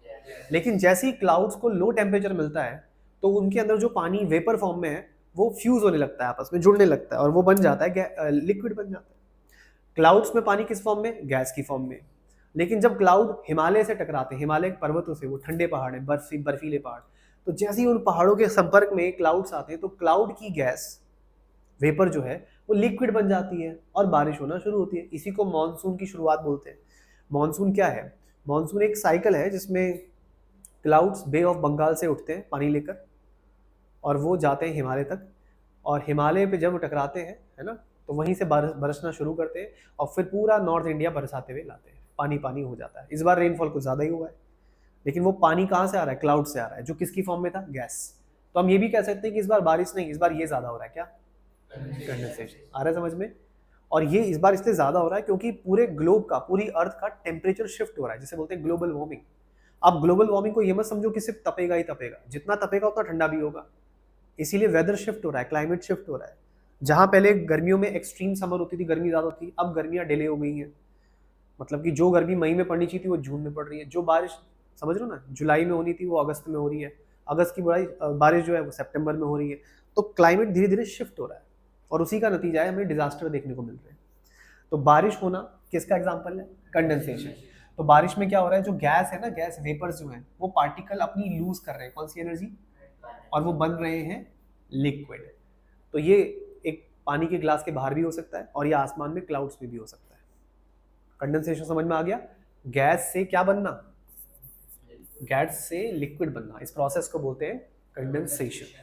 लेकिन जैसे ही क्लाउड्स को लो टेम्परेचर मिलता है तो उनके अंदर जो पानी वेपर फॉर्म में है वो फ्यूज होने लगता है, आपस में जुड़ने लगता है और वो बन जाता है लिक्विड बन जाता है। क्लाउड्स में पानी किस फॉर्म में, गैस की फॉर्म में। लेकिन जब क्लाउड हिमालय से टकराते हैं, हिमालय पर्वतों से, वो ठंडे पहाड़ है, बर्फीले पहाड़, तो जैसे ही उन पहाड़ों के संपर्क में क्लाउड्स आते हैं तो क्लाउड की गैस वेपर जो है वो लिक्विड बन जाती है और बारिश होना शुरू होती है। इसी को मॉनसून की शुरुआत बोलते हैं। मॉनसून क्या है, मॉनसून एक साइकिल है जिसमें क्लाउड्स बे ऑफ बंगाल से उठते हैं पानी लेकर और वो जाते हैं हिमालय तक, और हिमालय पे जब वो टकराते हैं, है ना, तो वहीं से बरसना शुरू करते हैं और फिर पूरा नॉर्थ इंडिया बरसाते हुए लाते हैं, पानी पानी हो जाता है। इस बार रेनफॉल कुछ ज़्यादा ही हुआ है, लेकिन वो पानी कहाँ से आ रहा है, क्लाउड से आ रहा है, जो किसकी फॉर्म में था, गैस। तो हम ये भी कह सकते हैं कि इस बार बारिश नहीं, इस बार ये ज़्यादा हो रहा है, क्या, कंडेंसेशन। आ रहा है समझ में। और ये इस बार इसलिए ज़्यादा हो रहा है क्योंकि पूरे ग्लोब का, पूरी अर्थ का टेम्परेचर शिफ्ट हो रहा है, जिसे बोलते हैं ग्लोबल वार्मिंग। अब ग्लोबल वार्मिंग को ये मत समझो कि सिर्फ तपेगा ही तपेगा, जितना तपेगा उतना ठंडा भी होगा। इसीलिए वेदर शिफ्ट हो रहा है, क्लाइमेट शिफ्ट हो रहा है। जहां पहले गर्मियों में एक्सट्रीम समर होती थी, गर्मी ज्यादा होती थी, अब गर्मियां डिले हो गई हैं। मतलब कि जो गर्मी मई में पड़नी चाहिए थी वो जून में पड़ रही है, जो बारिश समझ रहे हो ना जुलाई में होनी थी वो अगस्त में हो रही है, अगस्त की बारिश जो है वो सितंबर में हो रही है। तो क्लाइमेट धीरे धीरे शिफ्ट हो रहा है और उसी का नतीजा है हमें डिजास्टर देखने को मिल रहे हैं। तो बारिश होना किसका एग्जाम्पल है, कंडेंसेशन। तो बारिश में क्या हो रहा है, जो गैस है ना, गैस वेपर्स जो है वो पार्टिकल अपनी लूज कर रहे हैं, कौन सी एनर्जी, और वो बन रहे हैं लिक्विड। तो ये एक पानी के ग्लास के बाहर भी हो सकता है और ये आसमान में क्लाउड्स में भी हो सकता है। कंडेंसेशन समझ में आ गया, गैस से क्या बनना, गैस से लिक्विड बनना, इस प्रोसेस को बोलते हैं कंडेंसेशन।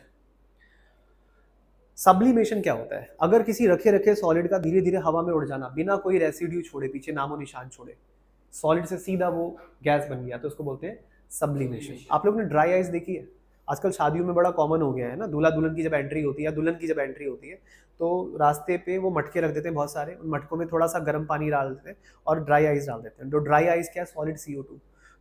सब्लिमेशन क्या होता है, अगर किसी रखे रखे सॉलिड का धीरे धीरे हवा में उड़ जाना, बिना कोई रेसिड्यू छोड़े, पीछे नामो निशान छोड़े, सॉलिड से सीधा वो गैस बन गया, तो उसको बोलते हैं सब्लिमेशन। आप लोग ने ड्राई आइस देखी है, आजकल शादियों में बड़ा कॉमन हो गया है ना, दूल्हा दुल्हन की जब एंट्री होती है, दुल्हन की जब एंट्री होती है तो रास्ते पे वो मटके रख देते हैं बहुत सारे, उन मटकों में थोड़ा सा गर्म पानी डाल देते हैं और ड्राई आइस डाल देते हैं। तो ड्राई आइस क्या है, सॉलिड CO2।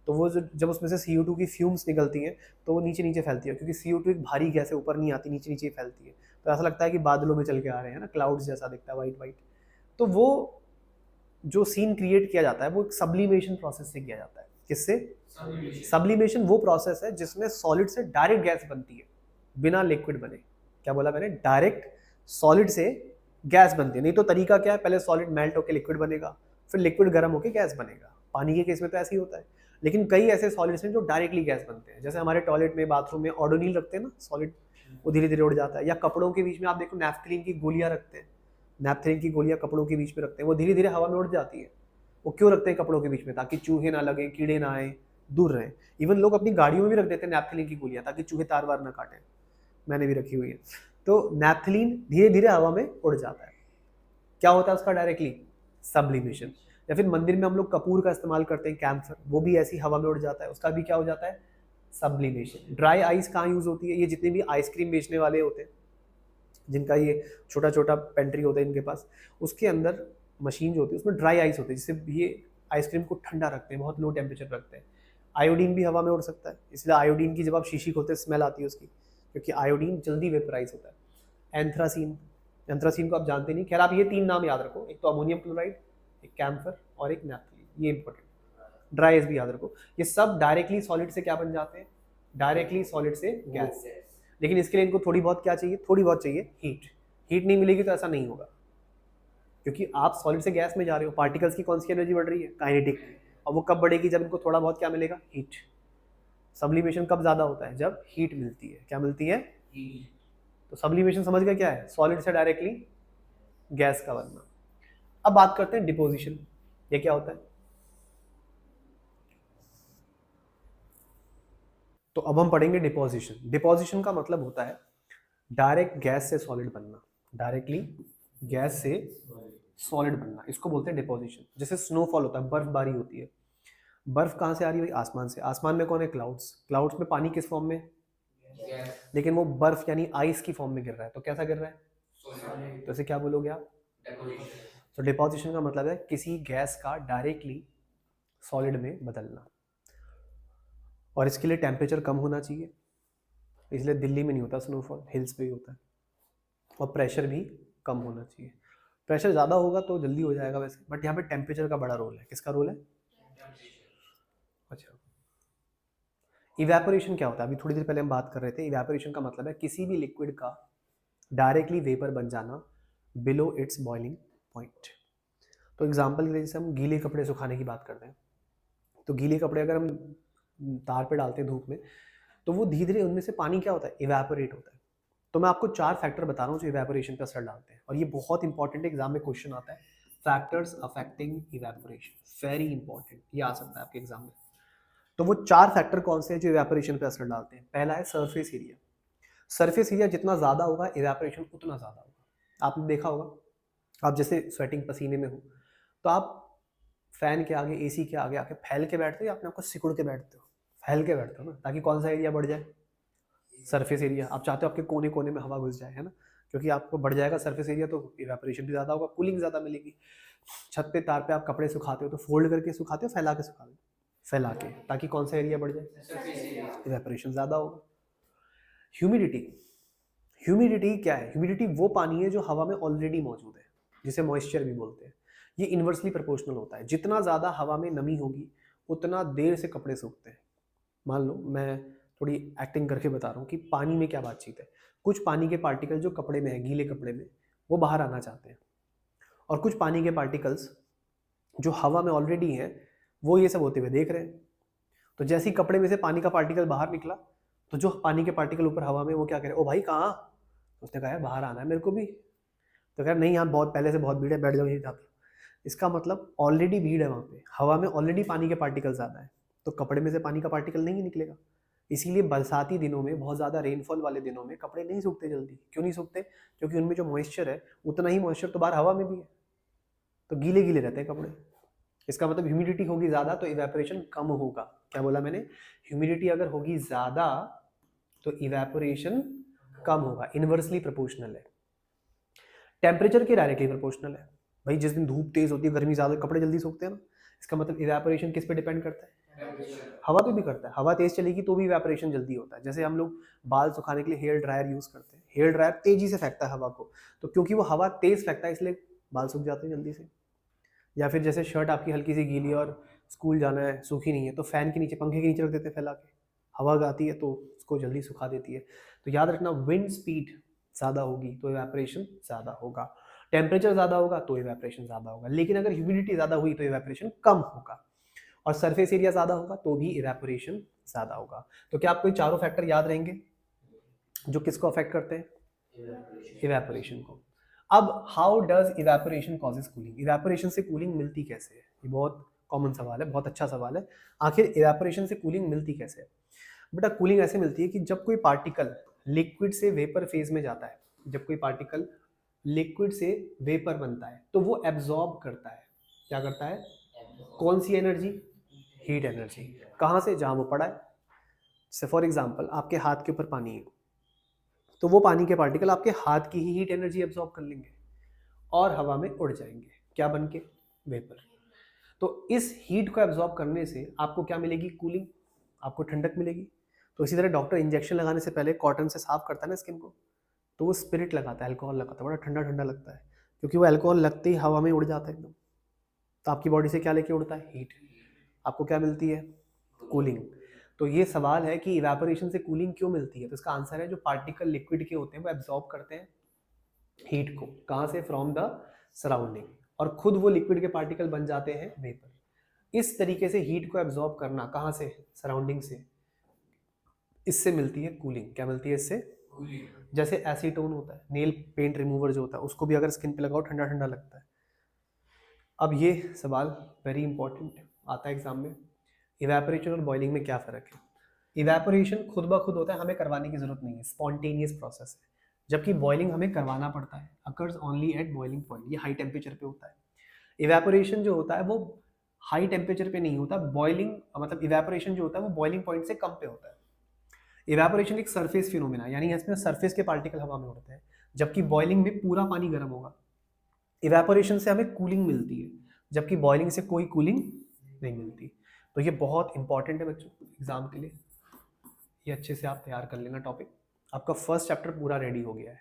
तो वो जब उसमें से CO2 की फ्यूम्स निकलती हैं तो वो नीचे नीचे फैलती है, क्योंकि CO2 एक भारी गैस है, ऊपर नहीं आती, नीचे नीचे फैलती है। तो ऐसा लगता है कि बादलों में चल के आ रहे हैं ना, क्लाउड्स जैसा दिखता है, वाइट वाइट। तो वो जो सीन क्रिएट किया जाता है वो एक सब्लिमेशन प्रोसेस से किया जाता है। किससे, सब्लिमेशन वो प्रोसेस है जिसमें सॉलिड से डायरेक्ट गैस बनती है बिना लिक्विड बने। क्या बोला मैंने, डायरेक्ट सॉलिड से गैस बनती है। नहीं तो तरीका क्या है, पहले सॉलिड मेल्ट होकर लिक्विड बनेगा, फिर लिक्विड गर्म होकर गैस बनेगा। पानी के केस में तो ऐसे ही होता है, लेकिन कई ऐसे सॉलिड्स हैं जो डायरेक्टली गैस बनते हैं। जैसे हमारे टॉयलेट में, बाथरूम में ऑडोनिल रखते हैं ना सॉलिड, वो धीरे धीरे उड़ जाता है। या कपड़ों के बीच में आप देखो नैफ्थलीन की गोलियां रखते हैं, नैफ्थलीन की गोलियां कपड़ों के बीच में रखते हैं, वो धीरे धीरे हवा में उड़ जाती है। वो क्यों रखते हैं कपड़ों के बीच में, ताकि चूहे ना लगे, कीड़े ना आए, दूर रहे। इवन लोग अपनी गाड़ियों में भी रख देते हैं नैफ्थलीन की गोलियां, ताकि चूहे तार वार ना काटें। मैंने भी रखी हुई है। तो नैफ्थलीन धीरे धीरे हवा में उड़ जाता है। क्या होता है उसका डायरेक्टली, सब्लिमेशन। या फिर मंदिर में हम लोग कपूर का इस्तेमाल करते हैं, कैम्फर, वो भी ऐसी हवा में उड़ जाता है, उसका भी क्या हो जाता है, सब्लिमेशन। ड्राई आइस कहाँ यूज होती है, ये जितने भी आइसक्रीम बेचने वाले होते हैं, जिनका ये छोटा छोटा पेंट्री होता है इनके पास, उसके अंदर मशीन जो होती है उसमें ड्राई आइस होती है, जिससे ये आइसक्रीम को ठंडा रखते हैं, बहुत लो टेम्परेचर रखते हैं। आयोडीन भी हवा में उड़ सकता है, इसलिए आयोडीन की जब आप शीशी खोलते हैं स्मेल आती है उसकी, क्योंकि आयोडीन जल्दी वेपराइज होता है। एंथ्रासीन, एंथ्रासीन को आप जानते नहीं, खैर आप ये 3 नाम याद रखो, एक तो अमोनियम क्लोराइड, एक कैम्फर और एक नैफ्थलीन, ये इंपॉर्टेंट। ड्राई आइस भी याद रखो। ये सब डायरेक्टली सॉलिड से क्या बन जाते हैं, डायरेक्टली सॉलिड से गैस। लेकिन इसके लिए इनको थोड़ी बहुत क्या चाहिए, थोड़ी बहुत चाहिए हीट। हीट नहीं मिलेगी तो ऐसा नहीं होगा, क्योंकि आप सॉलिड से गैस में जा रहे हो, पार्टिकल्स की कौन सी एनर्जी बढ़ रही है, काइनेटिक। और वो कब बढ़ेगी, जब इनको थोड़ा बहुत क्या मिलेगा, हीट। सब्लिमेशन कब ज्यादा होता है, जब हीट मिलती है। क्या मिलती है, तो सब्लिमेशन समझ गए क्या है, सॉलिड से डायरेक्टली गैस का बनना। अब बात करते हैं डिपोजिशन, ये क्या होता है। तो अब हम पढ़ेंगे डिपोजिशन। डिपोजिशन का मतलब होता है डायरेक्ट गैस से सॉलिड बनना, डायरेक्टली गैस से सॉलिड बनना, इसको बोलते हैं डिपोजिशन। जैसे स्नोफॉल होता है, बर्फबारी होती है, बर्फ कहाँ से आ रही है भाई, आसमान से। आसमान में कौन है, क्लाउड्स। क्लाउड्स में पानी किस फॉर्म में, लेकिन वो बर्फ यानी आइस की फॉर्म में गिर रहा है। तो कैसा गिर रहा है, तो इसे क्या बोलोगे आप? तो डिपोजिशन का मतलब है किसी गैस का डायरेक्टली सॉलिड में बदलना, और इसके लिए टेम्परेचर कम होना चाहिए, इसलिए दिल्ली में नहीं होता स्नोफॉल, हिल्स पे ही होता है। और प्रेशर भी कम होना चाहिए, प्रेशर ज़्यादा होगा तो जल्दी हो जाएगा वैसे, बट यहाँ पे टेम्परेचर का बड़ा रोल है। किसका रोल है? अच्छा, इवेपोरेशन क्या होता है? अभी थोड़ी देर पहले हम बात कर रहे थे, इवेपोरेशन का मतलब है किसी भी लिक्विड का डायरेक्टली वेपर बन जाना बिलो इट्स बॉइलिंग पॉइंट। तो एग्जांपल के लिए जैसे हम गीले कपड़े सुखाने की बात करते हैं, तो गीले कपड़े अगर हम तार पे डालते हैं धूप में, तो वो धीरे धीरे उनमें से पानी क्या होता है? इवेपोरेट होता है। तो मैं आपको 4 फैक्टर बता रहा हूँ जो इवेपोरेशन पे असर डालते हैं, और ये बहुत इंपॉर्टेंट एग्जाम में क्वेश्चन आता है, factors affecting evaporation, very important, ये आ सकता है आपके एग्जाम में। तो वो 4 फैक्टर कौन से हैं जो इवेपोरेशन पे असर डालते हैं? पहला है सरफेस एरिया। सरफेस एरिया जितना ज़्यादा होगा इवेपोरेशन उतना ज़्यादा होगा। आपने देखा होगा, आप जैसे स्वेटिंग पसीने में हो तो आप फैन के आगे, एसी के आगे आके फैल के बैठते हो या अपने आपको सिकुड़ के बैठते हो? फैल के बैठते हो ना, ताकि कौन सा एरिया बढ़ जाए? Surface area. आप चाहते हो आपके कोने कोने में हवा घुस जाए, है ना, क्योंकि आपको बढ़ जाएगा सरफेस एरिया तो इवेपोरेशन भी ज़्यादा होगा, कूलिंग ज़्यादा मिलेगी। छत पे तार पे आप कपड़े सुखाते हो तो फोल्ड करके सुखाते हो, फैला के सुखाते हो? फैला के, ताकि कौन सा एरिया बढ़ जाए? इवेपोरेशन ज़्यादा होगा। ह्यूमिडिटी, ह्यूमिडिटी क्या है? ह्यूमिडिटी वो पानी है जो हवा में ऑलरेडी मौजूद है, जिसे मॉइस्चर भी बोलते हैं। ये इन्वर्सली प्रोपोर्शनल होता है, जितना ज़्यादा हवा में नमी होगी उतना देर से कपड़े सूखते हैं। मान लो मैं थोड़ी एक्टिंग करके बता रहा हूँ कि पानी में क्या बातचीत है। कुछ पानी के पार्टिकल जो कपड़े में है, गीले कपड़े में, वो बाहर आना चाहते हैं, और कुछ पानी के पार्टिकल्स जो हवा में ऑलरेडी हैं वो ये सब होते हुए देख रहे हैं। तो जैसे ही कपड़े में से पानी का पार्टिकल बाहर निकला, तो जो पानी के पार्टिकल ऊपर हवा में, वो क्या कह रहे हैं? ओ भाई कहाँ? उसने कहा यार बाहर आना है मेरे को भी। तो कह रहा नहीं, यहाँ बहुत पहले से बहुत भीड़ है, बैठ जाओ यहीं जाते। इसका मतलब ऑलरेडी भीड़ है वहाँ पे, हवा में ऑलरेडी पानी के पार्टिकल ज़्यादा है, तो कपड़े में से पानी का पार्टिकल नहीं निकलेगा। इसीलिए बरसाती दिनों में, बहुत ज़्यादा रेनफॉल वाले दिनों में कपड़े नहीं सूखते जल्दी। क्यों नहीं सूखते? क्योंकि उनमें जो मॉइस्चर है उतना ही मॉइस्चर तो बाहर हवा में भी है, तो गीले गीले रहते हैं कपड़े। इसका मतलब ह्यूमिडिटी होगी ज़्यादा तो इवेपोरेशन कम होगा। क्या बोला मैंने? ह्यूमिडिटी अगर होगी ज़्यादा तो इवेपोरेशन कम होगा, इन्वर्सली प्रोपोर्शनल है। टेम्परेचर के डायरेक्टली प्रोपोर्शनल है। भाई जिस दिन धूप तेज होती है, गर्मी ज़्यादा, कपड़े जल्दी सूखते हैं ना, इसका मतलब इवेपोरेशन किस पे डिपेंड करता है? हवा पे भी करता है। हवा तेज चलेगी तो भी इवेपोरेशन जल्दी होता है। जैसे हम लोग बाल सुखाने के लिए हेयर ड्रायर यूज़ करते हैं, हेयर ड्रायर तेजी से फेंकता है हवा को, तो क्योंकि वो हवा तेज फेंकता है इसलिए बाल सूख जाते हैं जल्दी से। या फिर जैसे शर्ट आपकी हल्की सी गीली और स्कूल जाना है, सूखी नहीं है, तो फैन के नीचे, पंखे के नीचे रख देते हैं फैला के, हवा आती है तो उसको जल्दी सुखा देती है। तो याद रखना, विंड स्पीड ज़्यादा होगी तो इवेपोरेशन ज़्यादा होगा, टेम्परेचर ज़्यादा होगा तो इवेपोरेशन ज़्यादा होगा। लेकिन अगर ह्यूमिडिटी ज़्यादा हुई तो इवेपोरेशन कम होगा, और सरफेस एरिया ज़्यादा होगा तो भी इवेपोरेशन ज़्यादा होगा। तो क्या आपको ये चारों फैक्टर याद रहेंगे जो किसको अफेक्ट करते हैं? इवेपोरेशन को। अब how does evaporation causes cooling? Evaporation से कूलिंग मिलती कैसे है? ये बहुत कॉमन सवाल है, बहुत अच्छा सवाल है। आखिर इवेपोरेशन से कूलिंग मिलती कैसे है? बेटा कूलिंग ऐसे मिलती है कि जब कोई पार्टिकल लिक्विड से वेपर फेज में जाता है, जब कोई पार्टिकल लिक्विड से वेपर बनता है तो वो एब्जॉर्ब करता है। क्या करता है? कौन सी एनर्जी? Heat energy. कहाँ से? जहाँ वो पड़ा है। जैसे फॉर एग्जाम्पल आपके हाथ के ऊपर पानी है, तो वो पानी के पार्टिकल आपके हाथ की ही हीट एनर्जी एब्जॉर्ब कर लेंगे और हवा में उड़ जाएंगे, क्या बन के? वेपर। तो इस हीट को एब्जॉर्ब करने से आपको क्या मिलेगी? कूलिंग, आपको ठंडक मिलेगी। तो इसी तरह डॉक्टर इंजेक्शन लगाने से पहले कॉटन से साफ करता है ना स्किन को, तो वो स्पिरिट लगाता है, अल्कोहल लगाता है, बड़ा ठंडा ठंडा लगता है, क्योंकि वो अल्कोहल लगते ही हवा में उड़ जाता है एकदम। तो आपकी बॉडी से क्या लेके उड़ता है? हीट। आपको क्या मिलती है? कूलिंग। तो ये सवाल है कि इवेपोरेशन से कूलिंग क्यों मिलती है, तो इसका आंसर है जो पार्टिकल लिक्विड के होते हैं वो एब्जॉर्ब करते हैं हीट को। कहाँ से? फ्रॉम द सराउंडिंग, और खुद वो लिक्विड के पार्टिकल बन जाते हैं वेपर। इस तरीके से हीट को एब्जॉर्ब करना कहाँ से? सराउंडिंग से। इससे मिलती है कूलिंग। क्या मिलती है इससे? जैसे एसीटोन होता है, नेल पेंट रिमूवर जो होता है, उसको भी अगर स्किन पे लगाओ ठंडा ठंडा लगता है। अब ये सवाल वेरी इंपॉर्टेंट आता है एग्जाम में, इवेपोरेशन और बॉइलिंग में क्या फ़र्क है? इवेपोरेशन खुद ब खुद होता है, हमें करवाने की ज़रूरत नहीं है, स्पॉन्टेनियस प्रोसेस है। जबकि बॉइलिंग हमें करवाना पड़ता है, occurs only at boiling point, ये हाई टेम्परेचर पे होता है। इवेपोरेशन जो होता है वो हाई टेम्परेचर पे नहीं होता, बॉइलिंग मतलब इवेपोरेशन जो होता है वो बॉइलिंग पॉइंट से कम पे होता है। इवेपोरेशन एक सरफेस फिनोमेना, यानी इसमें सरफेस के पार्टिकल हवा में उड़ते हैं, जबकि बॉइलिंग में पूरा पानी गर्म होगा। इवेपोरेशन से हमें कूलिंग मिलती है, जबकि बॉइलिंग से कोई कूलिंग नहीं मिलती। तो ये बहुत इंपॉर्टेंट है बच्चों एग्जाम के लिए, ये अच्छे से आप तैयार कर लेना टॉपिक। आपका फर्स्ट चैप्टर पूरा रेडी हो गया है।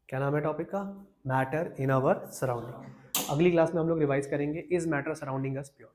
क्या नाम है टॉपिक का? Matter in our surrounding. अगली क्लास में हम लोग रिवाइज करेंगे is matter surrounding us pure.